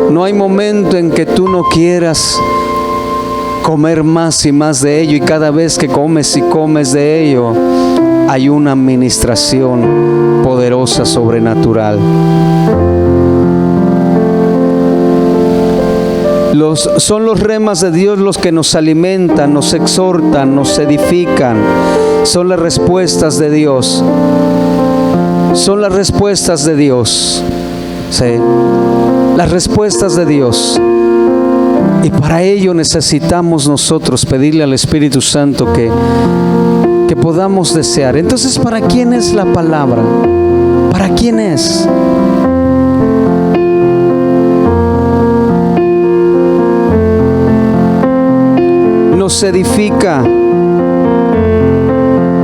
no hay momento en que tú no quieras comer más y más de ello, y cada vez que comes y comes de ello, hay una administración poderosa, sobrenatural. Son los remas de Dios los que nos alimentan, nos exhortan, nos edifican. Son las respuestas de Dios. Son las respuestas de Dios. Sí, las respuestas de Dios. Y para ello necesitamos nosotros pedirle al Espíritu Santo que podamos desear. Entonces, ¿para quién es la palabra? ¿Para quién es? Nos edifica.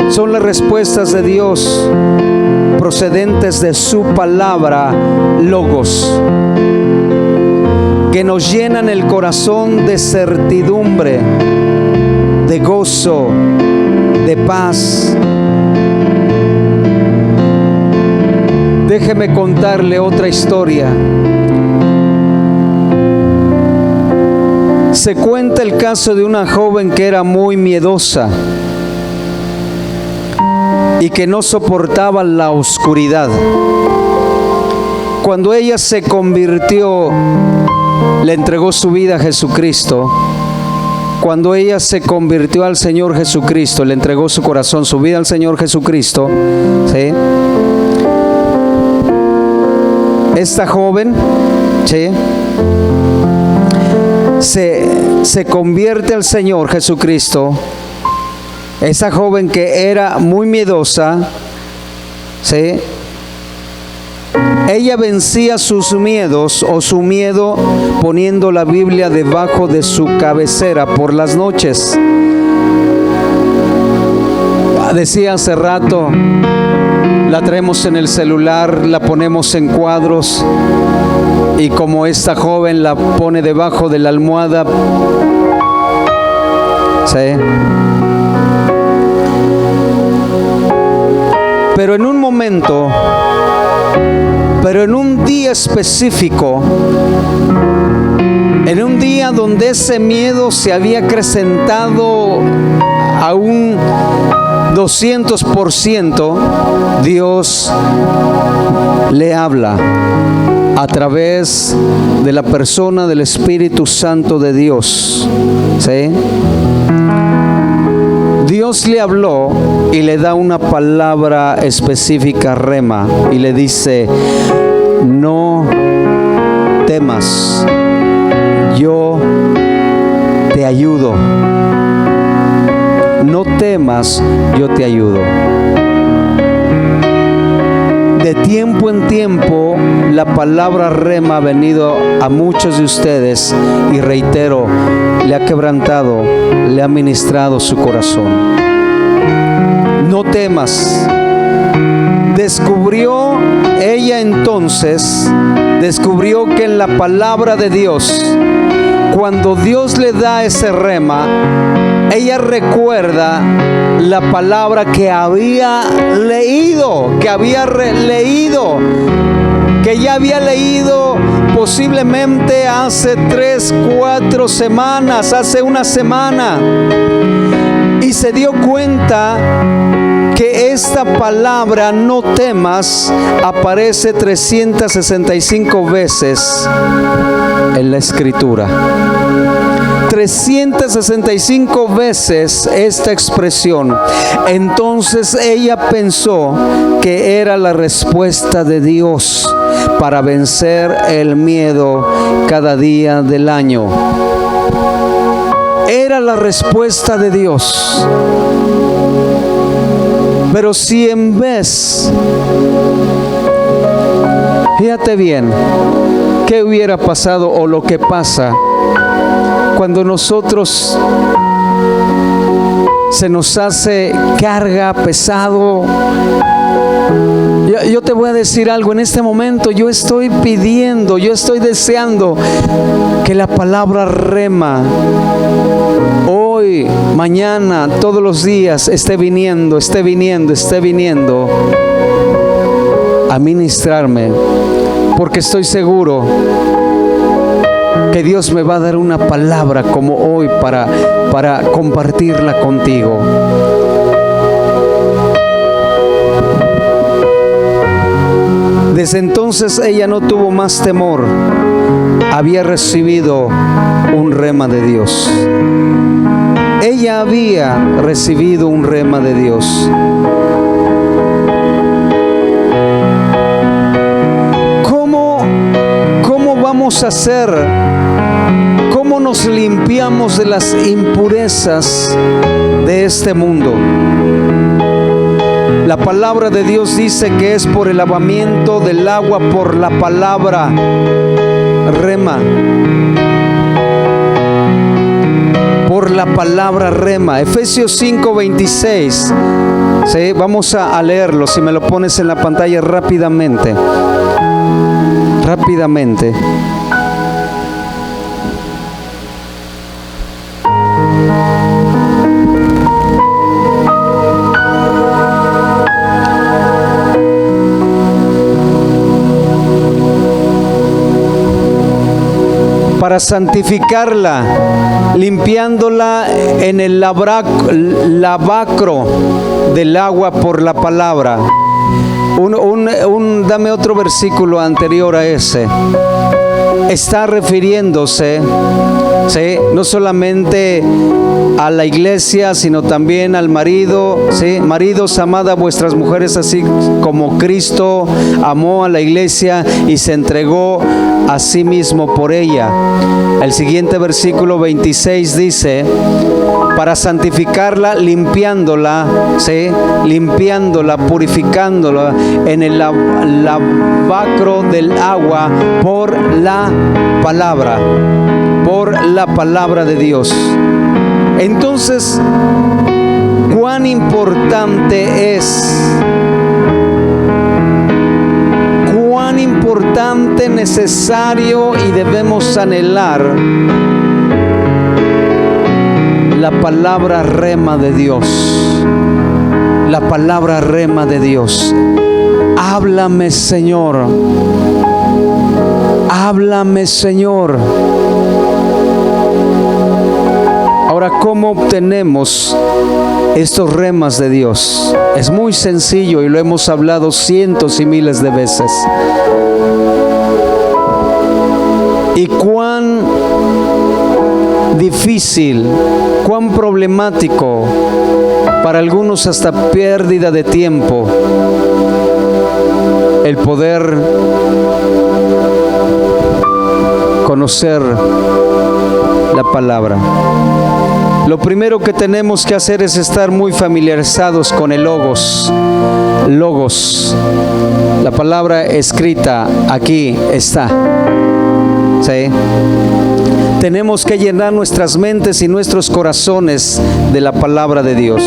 Son las respuestas de Dios procedentes de su palabra, Logos, que nos llenan el corazón de certidumbre, de gozo, de paz. Déjeme contarle otra historia. Se cuenta el caso de una joven que era muy miedosa y que no soportaba la oscuridad. Cuando ella se convirtió, le entregó su vida a Jesucristo. Cuando ella se convirtió al Señor Jesucristo, le entregó su corazón, su vida al Señor Jesucristo, ¿sí? Esta joven, ¿sí?, se convierte al Señor Jesucristo. Esa joven que era muy miedosa, ¿sí? Ella vencía sus miedos o su miedo poniendo la Biblia debajo de su cabecera por las noches. Decía hace rato, la traemos en el celular, la ponemos en cuadros y como esta joven la pone debajo de la almohada, ¿sí? Pero en un momento, pero en un día específico, en un día donde ese miedo se había acrecentado a un 200%, Dios le habla a través de la persona del Espíritu Santo de Dios, ¿sí? Dios le habló y le da una palabra específica, rema, y le dice: no temas, yo te ayudo. No temas, yo te ayudo. De tiempo en tiempo, la palabra rema ha venido a muchos de ustedes y reitero, le ha quebrantado, le ha ministrado su corazón. No temas. Descubrió ella entonces, descubrió que en la palabra de Dios, cuando Dios le da ese rema, ella recuerda la palabra que había leído, que ya había leído posiblemente hace 3, 4 semanas, hace una semana, y se dio cuenta que esta palabra no temas aparece 365 veces en la Escritura. 365 veces esta expresión. Entonces ella pensó que era la respuesta de Dios para vencer el miedo cada día del año. Era la respuesta de Dios. Pero si en vez, fíjate bien, ¿qué hubiera pasado o lo que pasa cuando nosotros se nos hace carga, pesado? Yo te voy a decir algo en este momento. Yo estoy pidiendo, yo estoy deseando que la palabra rema hoy, mañana, todos los días esté viniendo a ministrarme, porque estoy seguro que Dios me va a dar una palabra como hoy para compartirla contigo. Desde entonces ella no tuvo más temor. Había recibido un rema de Dios. Ella había recibido un rema de Dios. ¿Cómo vamos a hacer? ¿Cómo nos limpiamos de las impurezas de este mundo? La palabra de Dios dice que es por el lavamiento del agua, por la palabra rema. Por la palabra rema. Efesios 5:26. ¿Sí? Vamos a leerlo. Si me lo pones en la pantalla rápidamente. Rápidamente. Para santificarla, limpiándola en el lavacro del agua por la palabra. Dame otro versículo anterior a ese. Está refiriéndose, ¿sí?, no solamente a la iglesia, sino también al marido, ¿sí? Maridos, amad a vuestras mujeres así como Cristo amó a la iglesia y se entregó a sí mismo por ella. El siguiente versículo 26 dice, para santificarla, limpiándola, ¿sí? Limpiándola, purificándola en el lavacro del agua por la palabra de Dios. Entonces, cuán importante necesario y debemos anhelar la palabra rema de Dios. La palabra rema de Dios. Háblame, Señor. Háblame, Señor. Ahora, ¿cómo obtenemos estos remas de Dios? Es muy sencillo y lo hemos hablado cientos y miles de veces. Y cuán difícil, cuán problemático, para algunos hasta pérdida de tiempo, el poder conocer la palabra. Lo primero que tenemos que hacer es estar muy familiarizados con el Logos. Logos, la palabra escrita aquí está. ¿Sí? Tenemos que llenar nuestras mentes y nuestros corazones de la palabra de Dios.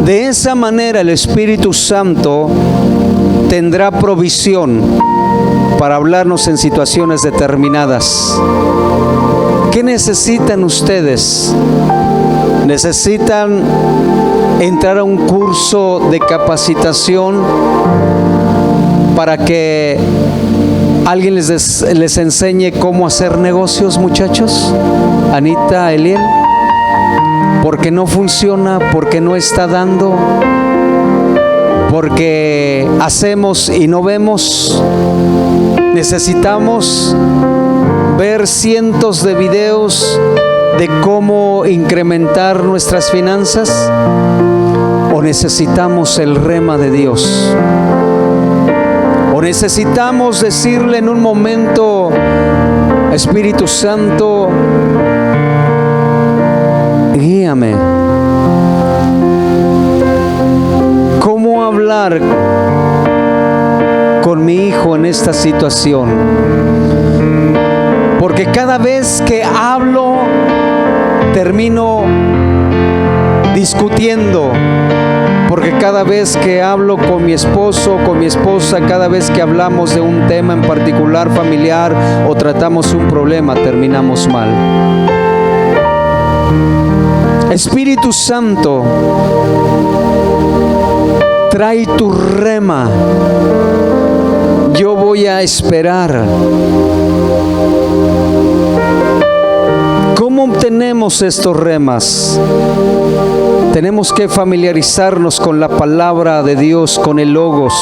De esa manera el Espíritu Santo tendrá provisión para hablarnos en situaciones determinadas. ¿Qué necesitan ustedes? ¿Necesitan entrar a un curso de capacitación para que alguien les enseñe cómo hacer negocios, muchachos? Anita, Eliel, porque no funciona, porque no está dando, porque hacemos y no vemos. Necesitamos ver cientos de videos de cómo incrementar nuestras finanzas, o necesitamos el rema de Dios. Necesitamos decirle en un momento, Espíritu Santo, guíame. ¿Cómo hablar con mi hijo en esta situación? Porque cada vez que hablo, termino discutiendo. Porque cada vez que hablo con mi esposo, con mi esposa, cada vez que hablamos de un tema en particular familiar o tratamos un problema, terminamos mal. Espíritu Santo, trae tu rema. Yo voy a esperar. ¿Cómo obtenemos estos remas? Tenemos que familiarizarnos con la palabra de Dios, con el Logos.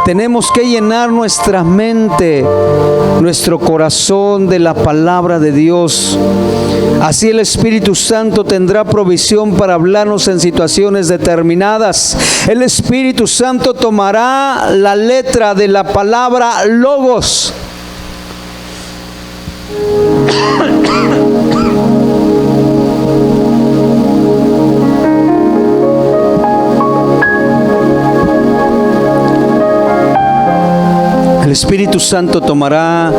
Tenemos que llenar nuestra mente, nuestro corazón de la palabra de Dios. Así el Espíritu Santo tendrá provisión para hablarnos en situaciones determinadas. El Espíritu Santo tomará la letra de la palabra Logos. El Espíritu Santo tomará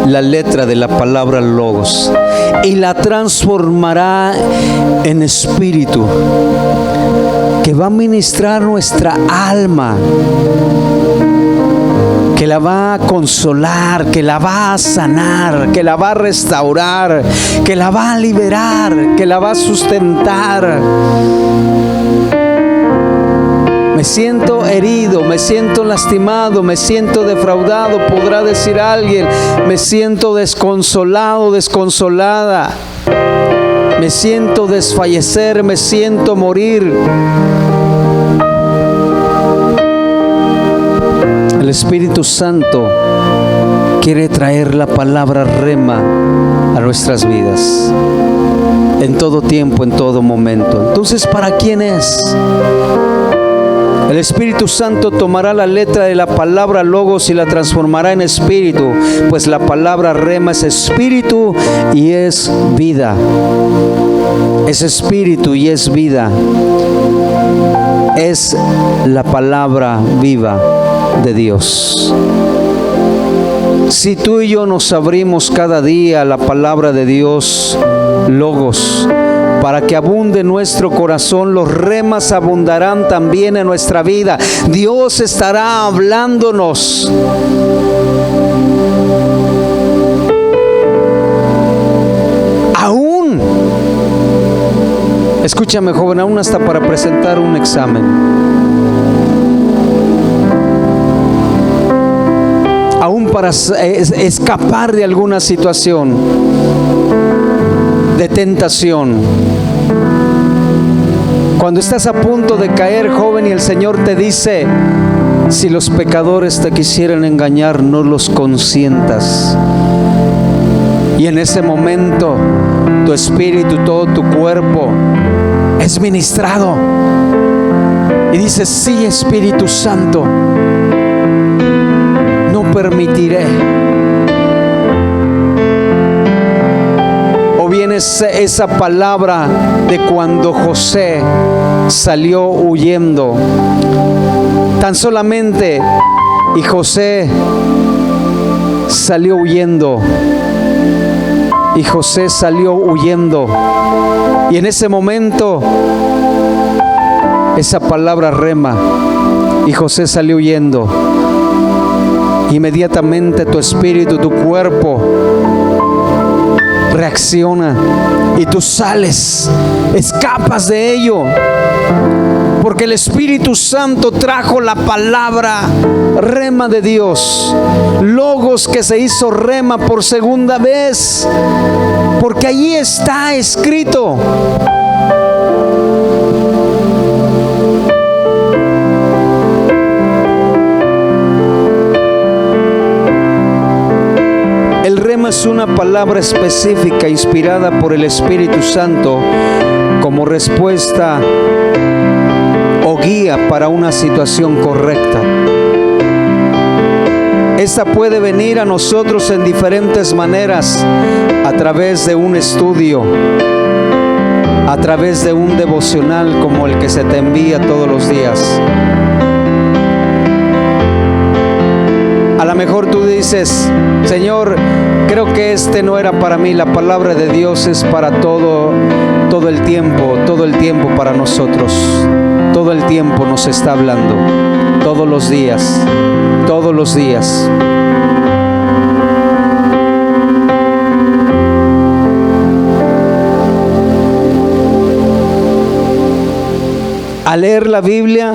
la letra de la palabra Logos y la transformará en espíritu que va a ministrar nuestra alma, que la va a consolar, que la va a sanar, que la va a restaurar, que la va a liberar, que la va a sustentar. Me siento herido, me siento lastimado, me siento defraudado, podrá decir alguien. Me siento desconsolado, desconsolada. Me siento desfallecer, me siento morir. El Espíritu Santo quiere traer la palabra rema a nuestras vidas, en todo tiempo, en todo momento. Entonces, ¿para quién es? El Espíritu Santo tomará la letra de la palabra logos y la transformará en espíritu, pues la palabra rema es espíritu y es vida. Es espíritu y es vida. Es la palabra viva de Dios. Si tú y yo nos abrimos cada día a la palabra de Dios, logos, para que abunde nuestro corazón, los remas abundarán también en nuestra vida. Dios estará hablándonos. Aún, escúchame joven, aún hasta para presentar un examen. Aún para escapar de alguna situación de tentación. Cuando estás a punto de caer, joven, y el Señor te dice: si los pecadores te quisieran engañar, no los consientas. Y en ese momento tu espíritu, todo tu cuerpo es ministrado y dices: sí, Espíritu Santo, no permitiré. O viene esa palabra de cuando José salió huyendo. Tan solamente, y José salió huyendo. Y José salió huyendo. Y en ese momento, esa palabra rema, y José salió huyendo. Inmediatamente tu espíritu, tu cuerpo reacciona y tú sales, escapas de ello, porque el Espíritu Santo trajo la palabra rema de Dios, logos que se hizo rema por segunda vez, porque allí está escrito. El rema es una palabra específica inspirada por el Espíritu Santo como respuesta o guía para una situación correcta. Esta puede venir a nosotros en diferentes maneras, a través de un estudio, a través de un devocional como el que se te envía todos los días. A lo mejor tú dices: Señor, creo que este no era para mí. La palabra de Dios es para todo el tiempo para nosotros. Todo el tiempo nos está hablando, todos los días. Al leer la Biblia,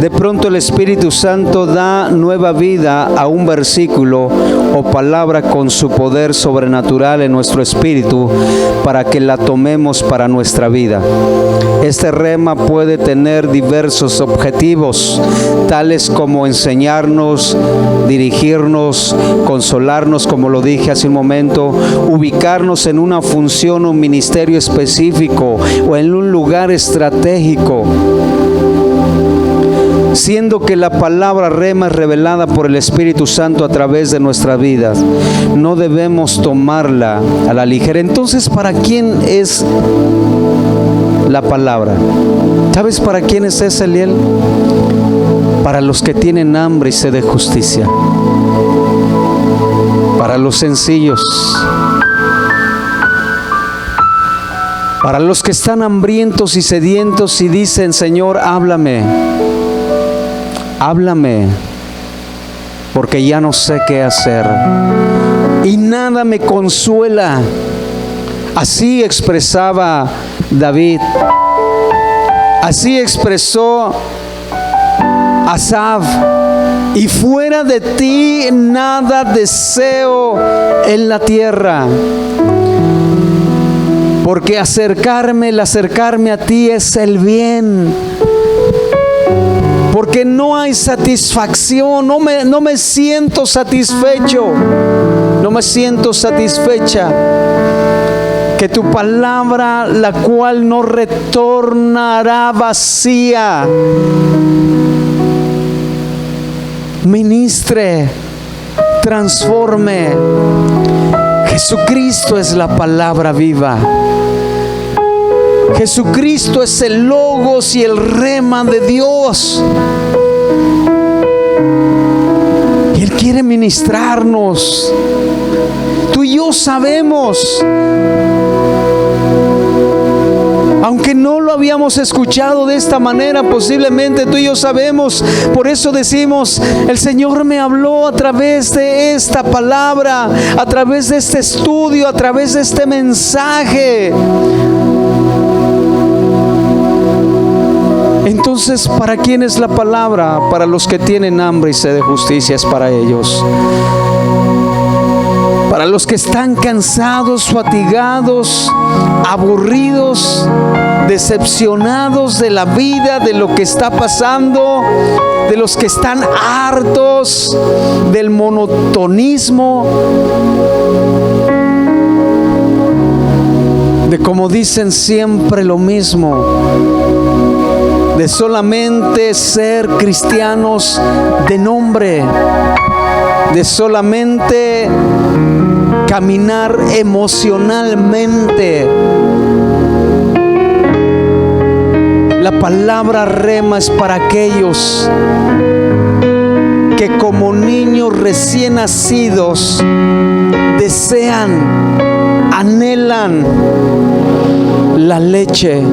de pronto el Espíritu Santo da nueva vida a un versículo o palabra con su poder sobrenatural en nuestro espíritu para que la tomemos para nuestra vida. Este rema puede tener diversos objetivos, tales como enseñarnos, dirigirnos, consolarnos, como lo dije hace un momento, ubicarnos en una función o un ministerio específico o en un lugar estratégico. Siendo que la palabra rema es revelada por el Espíritu Santo a través de nuestras vidas, no debemos tomarla a la ligera. Entonces, ¿para quién es la palabra? ¿Sabes para quién es ese, Eliel? Para los que tienen hambre y sed de justicia, para los sencillos, para los que están hambrientos y sedientos y dicen: Señor, háblame, porque ya no sé qué hacer y nada me consuela. Así expresaba David, así expresó Asaf: y fuera de ti nada deseo en la tierra. Porque el acercarme a ti es el bien. Porque no hay satisfacción, no me siento satisfecho, no me siento satisfecha. Que tu palabra, la cual no retornará vacía, ministre, transforme. Jesucristo es la palabra viva. Jesucristo es el Logos y el Rema de Dios. Y Él quiere ministrarnos. Tú y yo sabemos, aunque no lo habíamos escuchado de esta manera, posiblemente tú y yo sabemos. Por eso decimos, el Señor me habló a través de esta palabra, a través de este estudio, a través de este mensaje. Entonces, ¿para quién es la palabra? Para los que tienen hambre y sed de justicia, es para ellos. Para los que están cansados, fatigados, aburridos, decepcionados de la vida, de lo que está pasando, de los que están hartos del monotonismo, de como dicen siempre lo mismo, de solamente ser cristianos de nombre, de solamente caminar emocionalmente. La palabra rema es para aquellos que como niños recién nacidos desean, anhelan la leche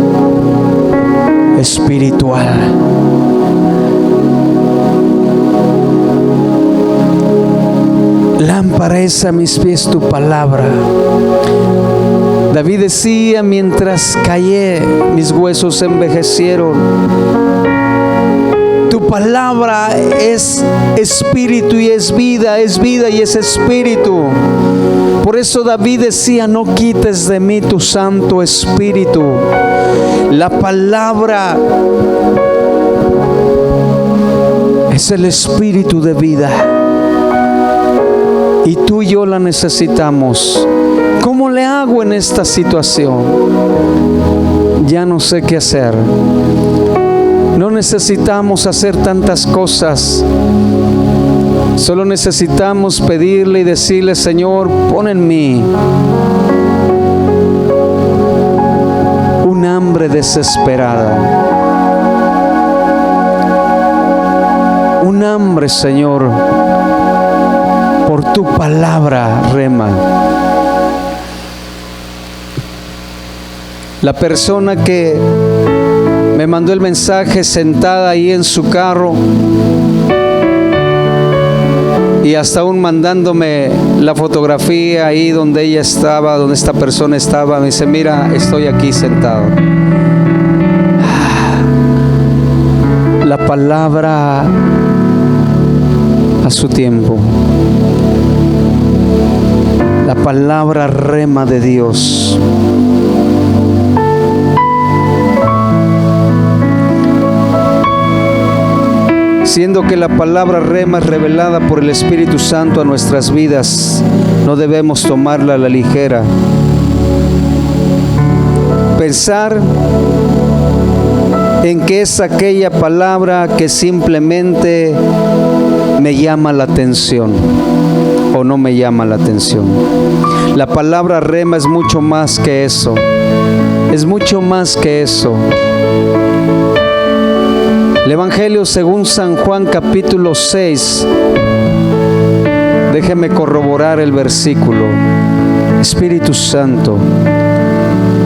espiritual. Lámpara es a mis pies tu palabra. David decía, mientras callé, mis huesos envejecieron. Tu palabra es espíritu y es vida y es espíritu. Por eso David decía, no quites de mí tu Santo Espíritu. La palabra es el espíritu de vida. Y tú y yo la necesitamos. ¿Cómo le hago en esta situación? Ya no sé qué hacer. No necesitamos hacer tantas cosas. Solo necesitamos pedirle y decirle, Señor, pon en mí un hambre desesperada. Un hambre, Señor, por tu palabra, rema. La persona que me mandó el mensaje sentada ahí en su carro y hasta aún mandándome la fotografía ahí donde ella estaba, donde esta persona estaba, me dice, mira, estoy aquí sentado. La palabra a su tiempo. La palabra rema de Dios. Siendo que la palabra rema es revelada por el Espíritu Santo a nuestras vidas, no debemos tomarla a la ligera. Pensar en que es aquella palabra que simplemente me llama la atención o no me llama la atención. La palabra rema es mucho más que eso. Es mucho más que eso. El Evangelio según San Juan capítulo 6. Déjeme corroborar el versículo. Espíritu Santo,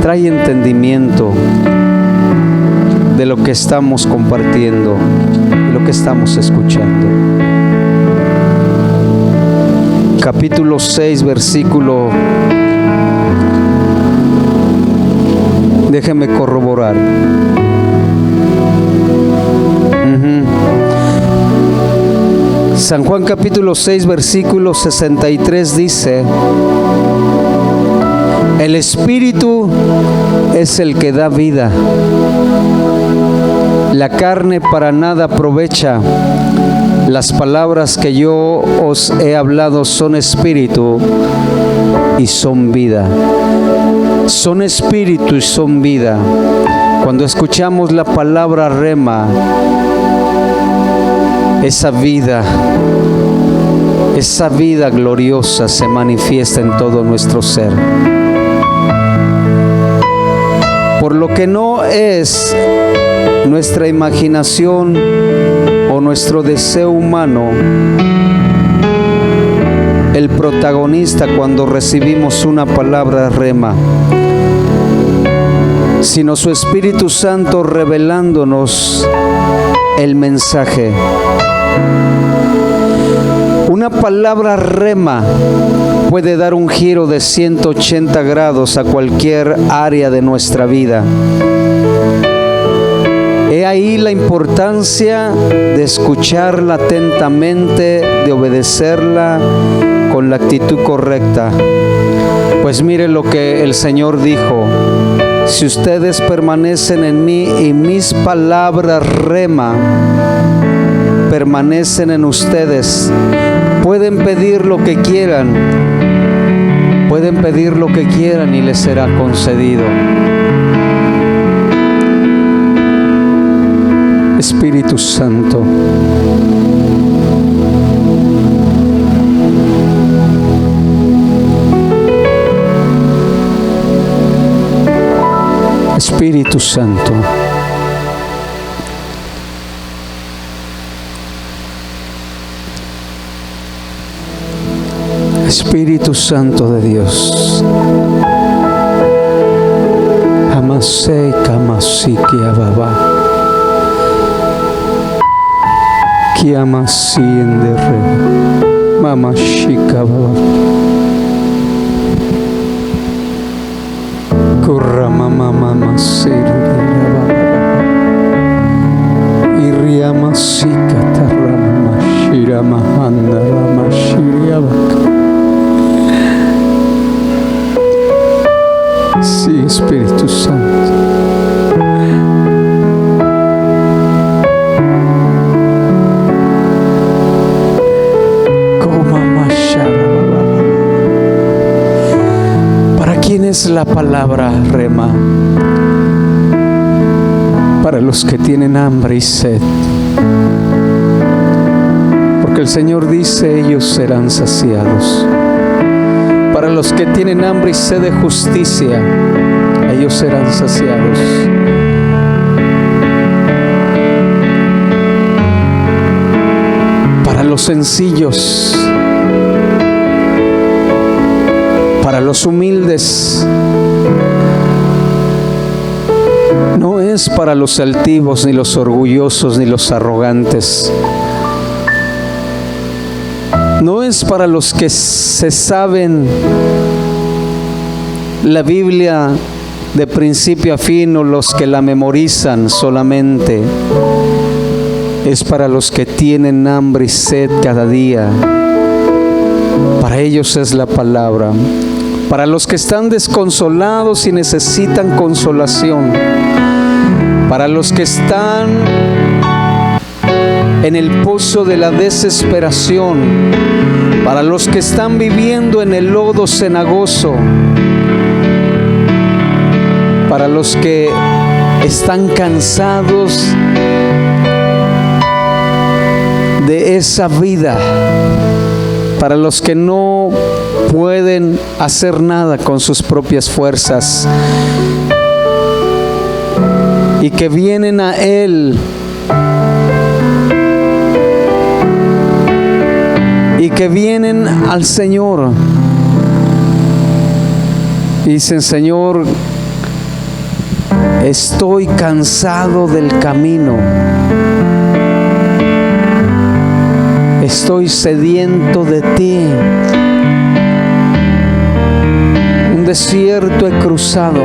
trae entendimiento de lo que estamos compartiendo, de lo que estamos escuchando. Capítulo 6, versículo. Déjeme corroborar. San Juan capítulo 6, versículo 63 dice: el Espíritu es el que da vida. La carne para nada aprovecha. Las palabras que yo os he hablado son espíritu y son vida. Son espíritu y son vida. Cuando escuchamos la palabra rema, esa vida gloriosa se manifiesta en todo nuestro ser. Por lo que no es nuestra imaginación o nuestro deseo humano el protagonista cuando recibimos una palabra rema, sino su Espíritu Santo revelándonos el mensaje. Una palabra rema puede dar un giro de 180 grados a cualquier área de nuestra vida. He ahí la importancia de escucharla atentamente, de obedecerla con la actitud correcta. Pues mire lo que el Señor dijo: si ustedes permanecen en mí y mis palabras rema permanecen en ustedes, pueden pedir lo que quieran y les será concedido. Espíritu Santo, Espíritu Santo, Espíritu Santo de Dios, Amasei Kamasiki Ababa, Kiamasi Endere, Mama Shika Baba, Kurama Mama Sirira Baba, Iriamasika Tarama Shirama Handara Shiriabaka. Sí, Espíritu Santo. ¿Para quién es la palabra rema? Para los que tienen hambre y sed. Porque el Señor dice: ellos serán saciados. Para los que tienen hambre y sed de justicia, ellos serán saciados. Para los sencillos, para los humildes, no es para los altivos, ni los orgullosos, ni los arrogantes. No es para los que se saben la Biblia de principio a fin o los que la memorizan solamente. Es para los que tienen hambre y sed cada día. Para ellos es la palabra. Para los que están desconsolados y necesitan consolación. Para los que están en el pozo de la desesperación, para los que están viviendo en el lodo cenagoso, para los que están cansados de esa vida, para los que no pueden hacer nada con sus propias fuerzas y que vienen a Él y que vienen al Señor y dicen: Señor, estoy cansado del camino, estoy sediento de ti, un desierto he cruzado,